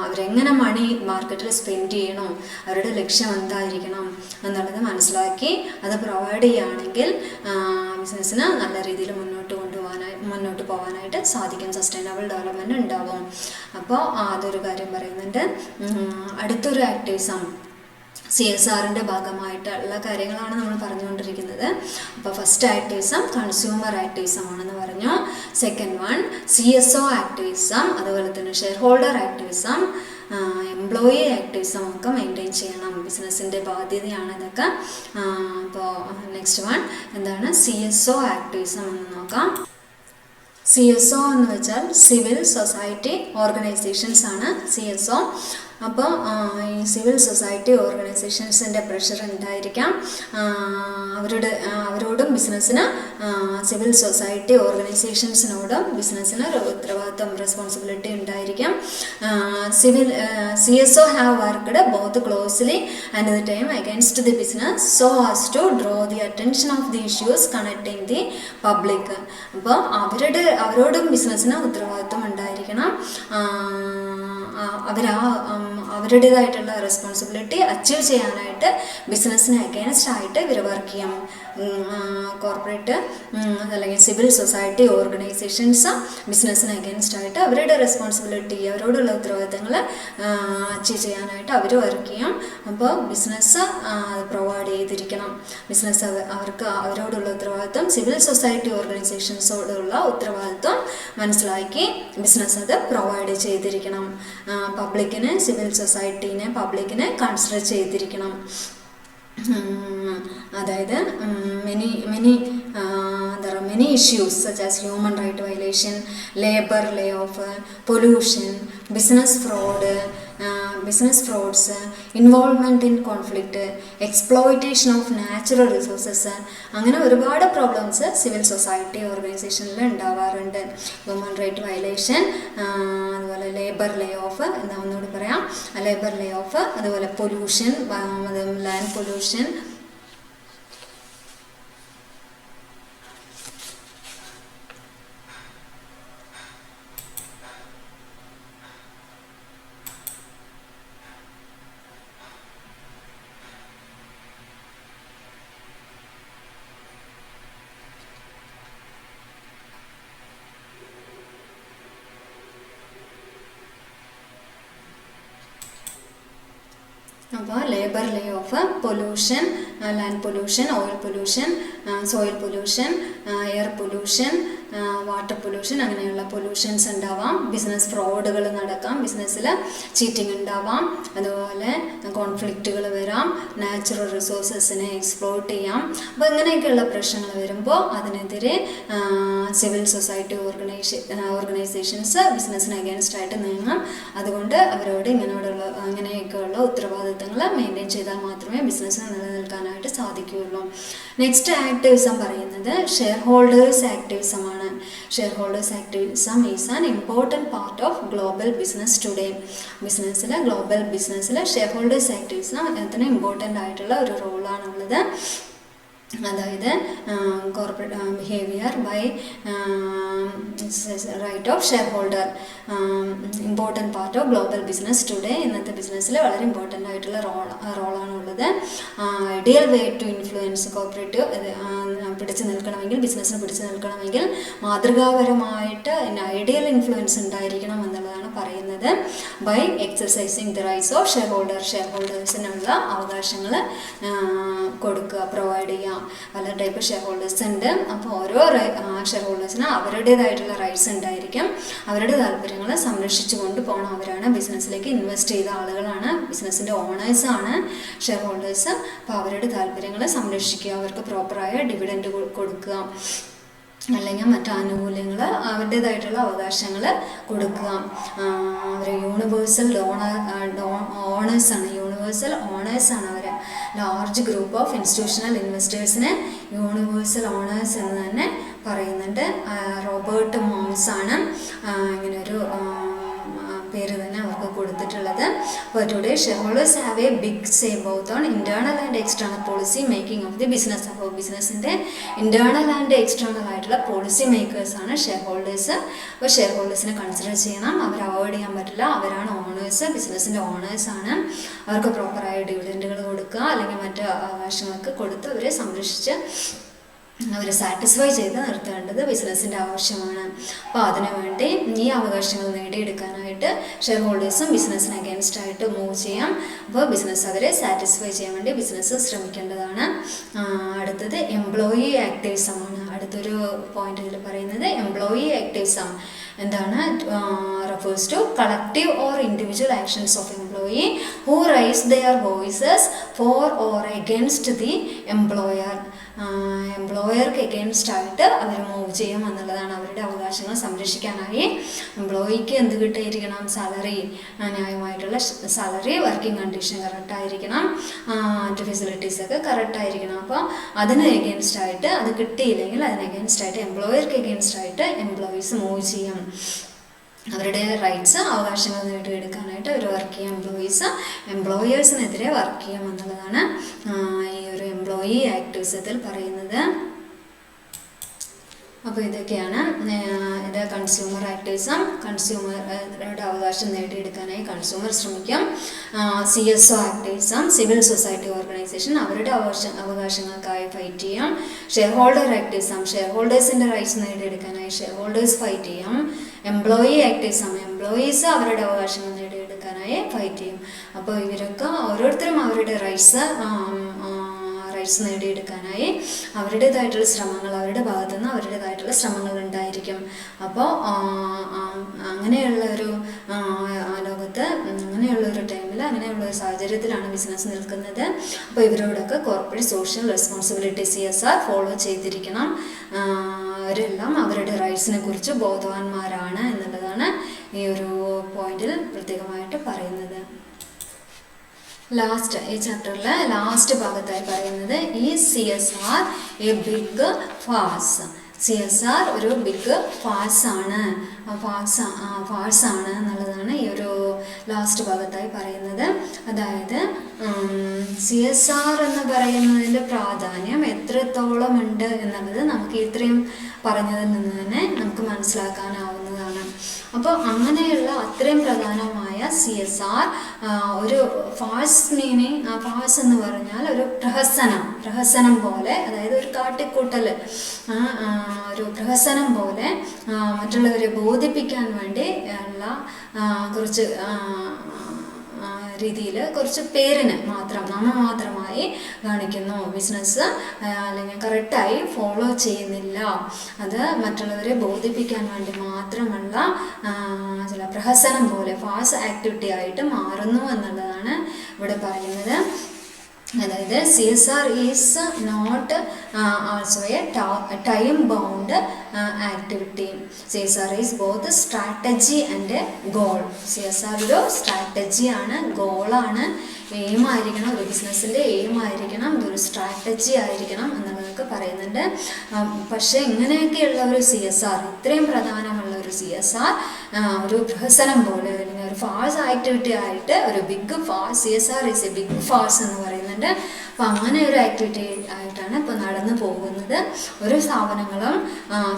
അവരെങ്ങനെ മണി മാർക്കറ്റിൽ സ്പെൻഡ് ചെയ്യണം, അവരുടെ ലക്ഷ്യം എന്തായിരിക്കണം എന്നുള്ളത് മനസ്സിലാക്കി അത് പ്രൊവൈഡ് ചെയ്യുകയാണെങ്കിൽ ബിസിനസ്സിന് നല്ല രീതിയിൽ മുന്നോട്ട് പോകാനായിട്ട് സാധിക്കും. സസ്റ്റൈനബിൾ ഡെവലപ്മെൻറ്റ് ഉണ്ടാവും. അപ്പോൾ അതൊരു കാര്യം പറയുന്നുണ്ട്. അടുത്തൊരു ആക്ടിവിസം CSRൻ്റെ ഭാഗമായിട്ടുള്ള കാര്യങ്ങളാണ് നമ്മൾ പറഞ്ഞുകൊണ്ടിരിക്കുന്നത്. അപ്പോൾ ഫസ്റ്റ് ആക്ടിവിസം കൺസ്യൂമർ ആക്ടിവിസം ആണെന്ന് പറഞ്ഞു. സെക്കൻഡ് വൺ CSO ആക്ടിവിസം, അതുപോലെ തന്നെ share holder activism, employee activism ഒക്കെ മെയിൻറ്റെയിൻ ചെയ്യണം. ബിസിനസ്സിൻ്റെ ബാധ്യതയാണ് ഇതൊക്കെ. അപ്പോൾ നെക്സ്റ്റ് വൺ എന്താണ് CSO ആക്ടിവിസം എന്ന് നോക്കാം. CSO എന്ന് വെച്ചാൽ സിവിൽ സൊസൈറ്റി ഓർഗനൈസേഷൻസ് ആണ് CSO. അപ്പോൾ ഈ സിവിൽ സൊസൈറ്റി ഓർഗനൈസേഷൻസിൻ്റെ പ്രഷർ ഉണ്ടായിരിക്കാം. അവരോടും ബിസിനസ്സിന് സിവിൽ സൊസൈറ്റി ഓർഗനൈസേഷൻസിനോടും ബിസിനസ്സിന് ഒരു ഉത്തരവാദിത്വം റെസ്പോൺസിബിലിറ്റി ഉണ്ടായിരിക്കും. CSO have worked both closely and the time against the business so as to draw the attention of the issues connecting the public. അപ്പോൾ അവരോടും ബിസിനസ്സിന് ഉത്തരവാദിത്വം ഉണ്ടായിരിക്കണം. അവരുടേതായിട്ടുള്ള റെസ്പോൺസിബിലിറ്റി അച്ചീവ് ചെയ്യാനായിട്ട് ബിസിനസ്സിന് അഗെയിൻസ്റ്റ് ആയിട്ട് ഇവർ വർക്ക് ചെയ്യാം. കോർപ്പറേറ്റ് അല്ലെങ്കിൽ സിവിൽ സൊസൈറ്റി ഓർഗനൈസേഷൻസ് ബിസിനസ്സിന് അഗെയിൻസ്റ്റ് ആയിട്ട് അവരുടെ റെസ്പോൺസിബിലിറ്റി, അവരോടുള്ള ഉത്തരവാദിത്തങ്ങൾ അച്ചീവ് ചെയ്യാനായിട്ട് അവർ വർക്ക് ചെയ്യാം. അപ്പോൾ ബിസിനസ് പ്രൊവൈഡ് ചെയ്തിരിക്കണം. ബിസിനസ് അവരോടുള്ള ഉത്തരവാദിത്വം, സിവിൽ സൊസൈറ്റി ഓർഗനൈസേഷൻസോടുള്ള ഉത്തരവാദിത്വം മനസ്സിലാക്കി ബിസിനസ് അത് പ്രൊവൈഡ് ചെയ്തിരിക്കണം. പബ്ലിക്കിനെ കൺസിഡർ ചെയ്തിരിക്കണം. അതായത് many there are many issues such as human right violation, labor layoff, pollution, business frauds, involvement in conflict, exploitation of natural resources. അങ്ങനെ ഒരുപാട് പ്രോബ്ലംസ് സിവിൽ സൊസൈറ്റി ഓർഗനൈസേഷനിൽ ഉണ്ടാവാറുണ്ട്. ഹ്യൂമൻ റൈറ്റ് വയലേഷൻ, അതുപോലെ labour Leh of, എന്താ ഒന്നുകൂടി പറയാം, labour Leh of, അതുപോലെ pollution, land pollution, അപ്പോൾ labour Leh of, pollution, land pollution, oil pollution, soil pollution, air pollution, water pollution, അങ്ങനെയുള്ള പൊല്യൂഷൻസ് ഉണ്ടാവാം. ബിസിനസ് ഫ്രോഡുകൾ നടക്കാം, ബിസിനസ്സിൽ ചീറ്റിംഗ് ഉണ്ടാവാം, അതുപോലെ കോൺഫ്ലിക്റ്റുകൾ വരാം, നാച്ചുറൽ റിസോഴ്സസിനെ എക്സ്പ്ലോയിറ്റ് ചെയ്യാം. അപ്പോൾ ഇങ്ങനെയൊക്കെയുള്ള പ്രശ്നങ്ങൾ വരുമ്പോൾ അതിനെതിരെ സിവിൽ സൊസൈറ്റി ഓർഗനൈസേഷൻസ് ബിസിനസ്സിന് അഗേൻസ്റ്റ് ആയിട്ട് നീങ്ങാം. അതുകൊണ്ട് അവരോട് ഇങ്ങനെയൊക്കെയുള്ള ഉത്തരവാദിത്തങ്ങൾ മെയിൻറ്റെയിൻ ചെയ്താൽ മാത്രമേ ബിസിനസ്സിന് നിലനിൽക്കാനായിട്ട് സാധിക്കുകയുള്ളൂ. നെക്സ്റ്റ് ആക്ടിവിസം പറയുന്നത് ഷെയർ ഹോൾഡേഴ്സ് ആക്ടിവിസമാണ്. Share activism is an important part of global business today. Global ബിസിനസ്സിൽ ഷെയർ ഹോൾഡേഴ്സ് ആക്ടിവിസം അതിന് ഇമ്പോർട്ടൻ്റ് ആയിട്ടുള്ള ഒരു റോളാണുള്ളത്. അതായത് corporate behaviour by right of shareholder, important part of global business today. ഇന്നത്തെ ബിസിനസ്സിൽ വളരെ ഇമ്പോർട്ടൻ്റ് ആയിട്ടുള്ള റോളാണുള്ളത്. Ideal way to influence corporate ബിസിനസ്സിന് പിടിച്ചു നിൽക്കണമെങ്കിൽ മാതൃകാപരമായിട്ട് ഐഡിയൽ ഇൻഫ്ലുവൻസ് ഉണ്ടായിരിക്കണം എന്നുള്ളതാണ് പറയുന്നത്. By exercising the rights of share ഹോൾഡേഴ്സിനുള്ള അവകാശങ്ങൾ കൊടുക്കുക, പ്രൊവൈഡ് ചെയ്യുക. പല ടൈപ്പ് ഷെയർ ഹോൾഡേഴ്സ് ഉണ്ട്. അപ്പോൾ ഓരോ ഷെയർ ഹോൾഡേഴ്സിന് അവരുടേതായിട്ടുള്ള റൈറ്റ്സ് ഉണ്ടായിരിക്കും. അവരുടെ താല്പര്യങ്ങൾ സംരക്ഷിച്ചു കൊണ്ട് പോകണം. അവരാണ് ബിസിനസ്സിലേക്ക് ഇൻവെസ്റ്റ് ചെയ്ത ആളുകളാണ്, ബിസിനസ്സിൻ്റെ ഓണേഴ്സാണ് ഷെയർ ഹോൾഡേഴ്സ്. അപ്പോൾ അവരുടെ താല്പര്യങ്ങൾ സംരക്ഷിക്കുക, അവർക്ക് പ്രോപ്പറായ ഡിവിഡൻഡ് കൊടുക്കുക, അല്ലെങ്കിൽ മറ്റു ആനുകൂല്യങ്ങൾ, അവരുടേതായിട്ടുള്ള അവകാശങ്ങൾ കൊടുക്കുക. അവർ യൂണിവേഴ്സൽ ഓണേഴ്സാണ് അവർ. ലാർജ് ഗ്രൂപ്പ് ഓഫ് ഇൻസ്റ്റിറ്റ്യൂഷണൽ ഇൻവെസ്റ്റേഴ്സിനെ യൂണിവേഴ്സൽ ഓണേഴ്സ് എന്ന് തന്നെ പറയുന്നുണ്ട്. റോബർട്ട് മോംസ് ആണ് ഇങ്ങനൊരു പേര് തന്നെ അവർക്ക് കൊടുത്തിട്ടുള്ളത്. അപ്പോൾ today share holders have a big say both on internal and external policy making of the business. അപ്പോൾ ബിസിനസ്സിൻ്റെ ഇന്റേണൽ ആൻഡ് എക്സ്റ്റേണൽ ആയിട്ടുള്ള പോളിസി മേക്കേഴ്സാണ് ഷെയർ ഹോൾഡേഴ്സ്. അപ്പോൾ ഷെയർ ഹോൾഡേഴ്സിനെ കൺസിഡർ ചെയ്യണം, അവർ അവോയ്ഡ് ചെയ്യാൻ പറ്റില്ല. അവരാണ് ഓണേഴ്സ്, ബിസിനസ്സിൻ്റെ ഓണേഴ്സാണ്. അവർക്ക് പ്രോപ്പറായ ഡിവിഡൻഡുകൾ കൊടുക്കുക, അല്ലെങ്കിൽ മറ്റ് അവകാശങ്ങൾക്ക് കൊടുത്ത് അവരെ സംരക്ഷിച്ച് അവരെ സാറ്റിസ്ഫൈ ചെയ്ത് നിർത്തേണ്ടത് ബിസിനസ്സിൻ്റെ ആവശ്യമാണ്. അപ്പോൾ അതിനുവേണ്ടി ഈ അവകാശങ്ങൾ നേടിയെടുക്കാനായിട്ട് ഷെയർ ഹോൾഡേഴ്സും ബിസിനസ്സിന് അഗേൻസ്റ്റ് ആയിട്ട് മൂവ് ചെയ്യാം. അപ്പോൾ ബിസിനസ് അവരെ സാറ്റിസ്ഫൈ ചെയ്യാൻ വേണ്ടി ബിസിനസ് ശ്രമിക്കേണ്ടതാണ്. അടുത്തത് എംപ്ലോയി ആക്ടിവിസമാണ്. അടുത്തൊരു പോയിന്റ് ഇതിൽ പറയുന്നത് എംപ്ലോയി ആക്ടിവിസം എന്താണ്? refers to collective or individual actions of employee who raise their voices for or against the employer. എംപ്ലോയർക്ക് എഗെയിൻസ്റ്റ് ആയിട്ട് അവർ മൂവ് ചെയ്യും എന്നുള്ളതാണ്. അവരുടെ അവകാശങ്ങൾ സംരക്ഷിക്കാനായി എംപ്ലോയിക്ക് എന്ത് കിട്ടിയിരിക്കണം? സാലറി, ന്യായമായിട്ടുള്ള സാലറി, വർക്കിംഗ് കണ്ടീഷൻ കറക്റ്റായിരിക്കണം, മറ്റ് ഫെസിലിറ്റീസൊക്കെ കറക്റ്റായിരിക്കണം. അപ്പോൾ അതിന് എഗെയിൻസ്റ്റ് ആയിട്ട്, അത് കിട്ടിയില്ലെങ്കിൽ അതിന് എഗെയിൻസ്റ്റ് ആയിട്ട്, എംപ്ലോയർക്ക് എഗെയിൻസ്റ്റ് ആയിട്ട് എംപ്ലോയീസ് മൂവ് ചെയ്യും. അവരുടെ റൈറ്റ്സ്, അവകാശങ്ങൾ നേടിയെടുക്കാനായിട്ട് അവർ വർക്ക് ചെയ്യും. എംപ്ലോയേഴ്സിനെതിരെ വർക്ക് ചെയ്യും എന്നുള്ളതാണ് ഈ ഒരു എംപ്ലോയി ആക്ടിവിസത്തിൽ പറയുന്നത്. അപ്പോൾ ഇതൊക്കെയാണ് ഇത് കൺസ്യൂമർ ആക്ടിവിസം. കൺസ്യൂമറുടെ അവകാശം നേടിയെടുക്കാനായി കൺസ്യൂമർ ശ്രമിക്കും. CSO activism, civil society organisation അവരുടെ അവകാശങ്ങൾക്കായി ഫൈറ്റ് ചെയ്യാം. ഷെയർ ഹോൾഡർ ആക്ടിവിസം, ഷെയർ ഹോൾഡേഴ്സിൻ്റെ റൈറ്റ്സ് നേടിയെടുക്കാനായി ഷെയർ ഹോൾഡേഴ്സ് ഫൈറ്റ് ചെയ്യാം. എംപ്ലോയി ആക്ടിവിസം, എംപ്ലോയീസ് അവരുടെ അവകാശങ്ങൾ നേടിയെടുക്കാനായി ഫൈറ്റ് ചെയ്യും. അപ്പോൾ ഇവരൊക്കെ ഓരോരുത്തരും അവരുടെ റൈറ്റ്സ് നേടിയെടുക്കാനായി അവരുടേതായിട്ടുള്ള ശ്രമങ്ങൾ, അവരുടെ ഭാഗത്തു നിന്ന് അവരുടേതായിട്ടുള്ള ശ്രമങ്ങൾ ഉണ്ടായിരിക്കും. അപ്പോൾ അങ്ങനെയുള്ള ഒരു ലോകത്ത് സമയത്ത് അങ്ങനെയുള്ളൊരു ടൈമിൽ അങ്ങനെയുള്ളൊരു സാഹചര്യത്തിലാണ് ബിസിനസ് നിൽക്കുന്നത്. അപ്പോൾ ഇവരോടൊക്കെ corporate social responsibility CSR follow ചെയ്തിരിക്കണം. അവരെല്ലാം അവരുടെ റൈറ്റ്സിനെ കുറിച്ച് ബോധവാന്മാരാണ് എന്നുള്ളതാണ് ഈ ഒരു പോയിന്റിൽ പ്രത്യേകമായിട്ട് പറയുന്നത്. ഈ ചാപ്റ്ററിലെ ലാസ്റ്റ് ഭാഗത്തായി പറയുന്നത് is CSR a big false. CSR ഒരു ബിഗ് ഫാൾസാണ് എന്നുള്ളതാണ് ഈ ഒരു ലാസ്റ്റ് ഭാഗത്തായി പറയുന്നത്. അതായത് CSR എന്ന് പറയുന്നതിൻ്റെ പ്രാധാന്യം എത്രത്തോളം ഉണ്ട് എന്നുള്ളത് നമുക്ക് ഇത്രയും പറഞ്ഞതിൽ നിന്ന് തന്നെ നമുക്ക് മനസ്സിലാക്കാനാവുന്നതാണ്. അപ്പോൾ അങ്ങനെയുള്ള അത്രയും പ്രധാനമായ CSR ഒരു ഫാൾസ് മീനിങ്, ഫാൾസ് എന്ന് പറഞ്ഞാൽ ഒരു പ്രഹസനം പോലെ, അതായത് ഒരു കാട്ടിക്കൂട്ടൽ, ഒരു പ്രഹസനം പോലെ മറ്റുള്ളവരെ ബോധിപ്പിക്കാൻ വേണ്ടി ഉള്ള കുറച്ച് രീതിയിൽ കുറച്ച് പേരിന് നാമമാത്രമായി കാണിക്കുന്നു. ബിസിനസ് അല്ലെങ്കിൽ കറക്റ്റായി ഫോളോ ചെയ്യുന്നില്ല, അത് മറ്റുള്ളവരെ ബോധിപ്പിക്കാൻ വേണ്ടി മാത്രമുള്ള ചില പ്രഹസനം പോലെ ഫാൾസ് ആക്ടിവിറ്റി ആയിട്ട് മാറുന്നു എന്നുള്ളതാണ് ഇവിടെ പറയുന്നത്. അതായത് CSR is not also a time bound activity. CSR is both strategy and goal. CSR ഒരു സ്ട്രാറ്റജിയാണ്, ഗോളാണ്, എയിമായിരിക്കണം, ഒരു ബിസിനസ്സിൻ്റെ എയിമായിരിക്കണം, ഇതൊരു സ്ട്രാറ്റജി ആയിരിക്കണം എന്നുള്ളതൊക്കെ പറയുന്നുണ്ട്. പക്ഷേ ഇങ്ങനെയൊക്കെയുള്ള ഒരു CSR, ഇത്രയും പ്രധാനമുള്ള ഒരു CSR ഒരു പ്രഹസനം പോലെ അല്ലെങ്കിൽ ഒരു ഫാൾസ് ആക്ടിവിറ്റി ആയിട്ട് ഒരു big false, CSR is a big false എന്ന് പറയുന്നുണ്ട്. അപ്പോൾ അങ്ങനെ ഒരു ആക്ടിവിറ്റി ആയിട്ടാണ് ഇപ്പോൾ നടന്നു പോകുന്നത്. ഒരു സ്ഥാപനങ്ങളും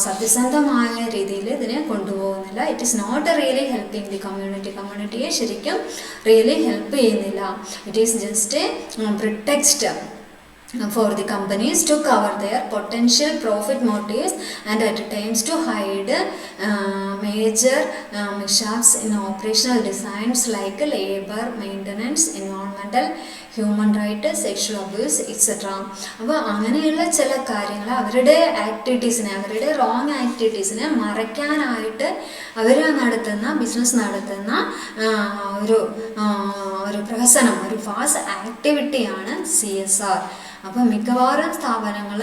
സത്യസന്ധമായ രീതിയിൽ ഇതിനെ കൊണ്ടുപോകുന്നില്ല. It is not really helping the കമ്മ്യൂണിറ്റിയെ ശരിക്കും റിയലി ഹെൽപ്പ് ചെയ്യുന്നില്ല. It is just a pretext for the companies to cover their potential profit motives and at times to hide major mishaps in operational designs like labor maintenance, environmental, human right, sexual abuse, etc. അപ്പോൾ അങ്ങനെയുള്ള ചില കാര്യങ്ങൾ അവരുടെ ആക്ടിവിറ്റീസിനെ, അവരുടെ wrong ആക്ടിവിറ്റീസിനെ മറയ്ക്കാനായിട്ട് അവർ business നടത്തുന്ന ഒരു പ്രഹസനം, ഒരു ഫാൾസ് ആക്ടിവിറ്റിയാണ് CSR. അപ്പോൾ മിക്കവാറും സ്ഥാപനങ്ങൾ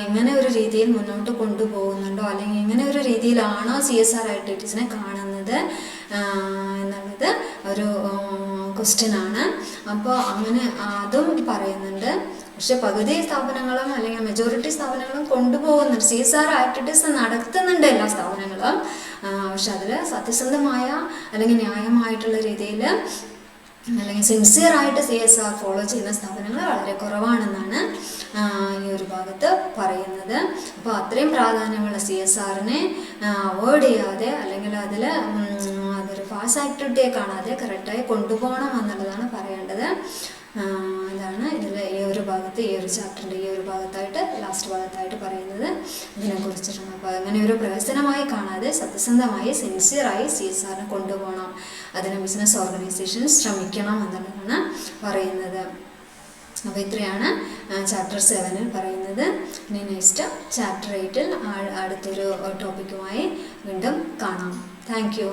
ഇങ്ങനെ ഒരു രീതിയിൽ മുന്നോട്ട് കൊണ്ടുപോകുന്നുണ്ടോ അല്ലെങ്കിൽ ഇങ്ങനെ ഒരു രീതിയിലാണോ CSR ആക്ടിവിറ്റീസിനെ കാണുന്നത് എന്നുള്ളത് ഒരു ക്വസ്റ്റ്യനാണ്. അപ്പോൾ അങ്ങനെ അതും പറയുന്നുണ്ട്. പക്ഷെ പകുതി സ്ഥാപനങ്ങളും അല്ലെങ്കിൽ മെജോറിറ്റി സ്ഥാപനങ്ങളും കൊണ്ടുപോകുന്നുണ്ട്, CSR ആക്ടിവിറ്റീസ് നടത്തുന്നുണ്ട് എല്ലാ സ്ഥാപനങ്ങളും. പക്ഷെ അതിൽ സത്യസന്ധമായ അല്ലെങ്കിൽ ന്യായമായിട്ടുള്ള രീതിയിൽ അല്ലെങ്കിൽ സിൻസിയറായിട്ട് CSR ഫോളോ ചെയ്യുന്ന സ്ഥാപനങ്ങൾ വളരെ കുറവാണെന്നാണ് ഈ ഒരു ഭാഗത്ത് പറയുന്നത്. അപ്പോൾ അത്രയും പ്രാധാന്യമുള്ള CSRനെ അവോയ്ഡ് ചെയ്യാതെ അല്ലെങ്കിൽ അതൊരു ഫാൾസ് ആക്ടിവിറ്റിയെ കാണാതെ കറക്റ്റായി കൊണ്ടുപോകണം എന്നുള്ളതാണ് പറയേണ്ടത്. ഇതാണ് ഇതിൽ ഈ ഒരു ചാപ്റ്ററിൻ്റെ ഈ ഒരു ഭാഗത്തായിട്ട് ലാസ്റ്റ് ഭാഗത്തായിട്ട് പറയുന്നത് ഇതിനെക്കുറിച്ചിട്ടാണ്. അപ്പോൾ അങ്ങനെ ഒരു പ്രഹസനമായി കാണാതെ സത്യസന്ധമായി സിൻസിയറായി CSRനെ കൊണ്ടുപോകണം, അതിന് ബിസിനസ് ഓർഗനൈസേഷൻ ശ്രമിക്കണം എന്നുള്ളതാണ് പറയുന്നത്. അപ്പോൾ ഇത്രയാണ് ചാപ്റ്റർ 7 പറയുന്നത്. ഇനി നെക്സ്റ്റ് ചാപ്റ്റർ 8 അടുത്തൊരു ടോപ്പിക്കുമായി വീണ്ടും കാണാം. Thank you.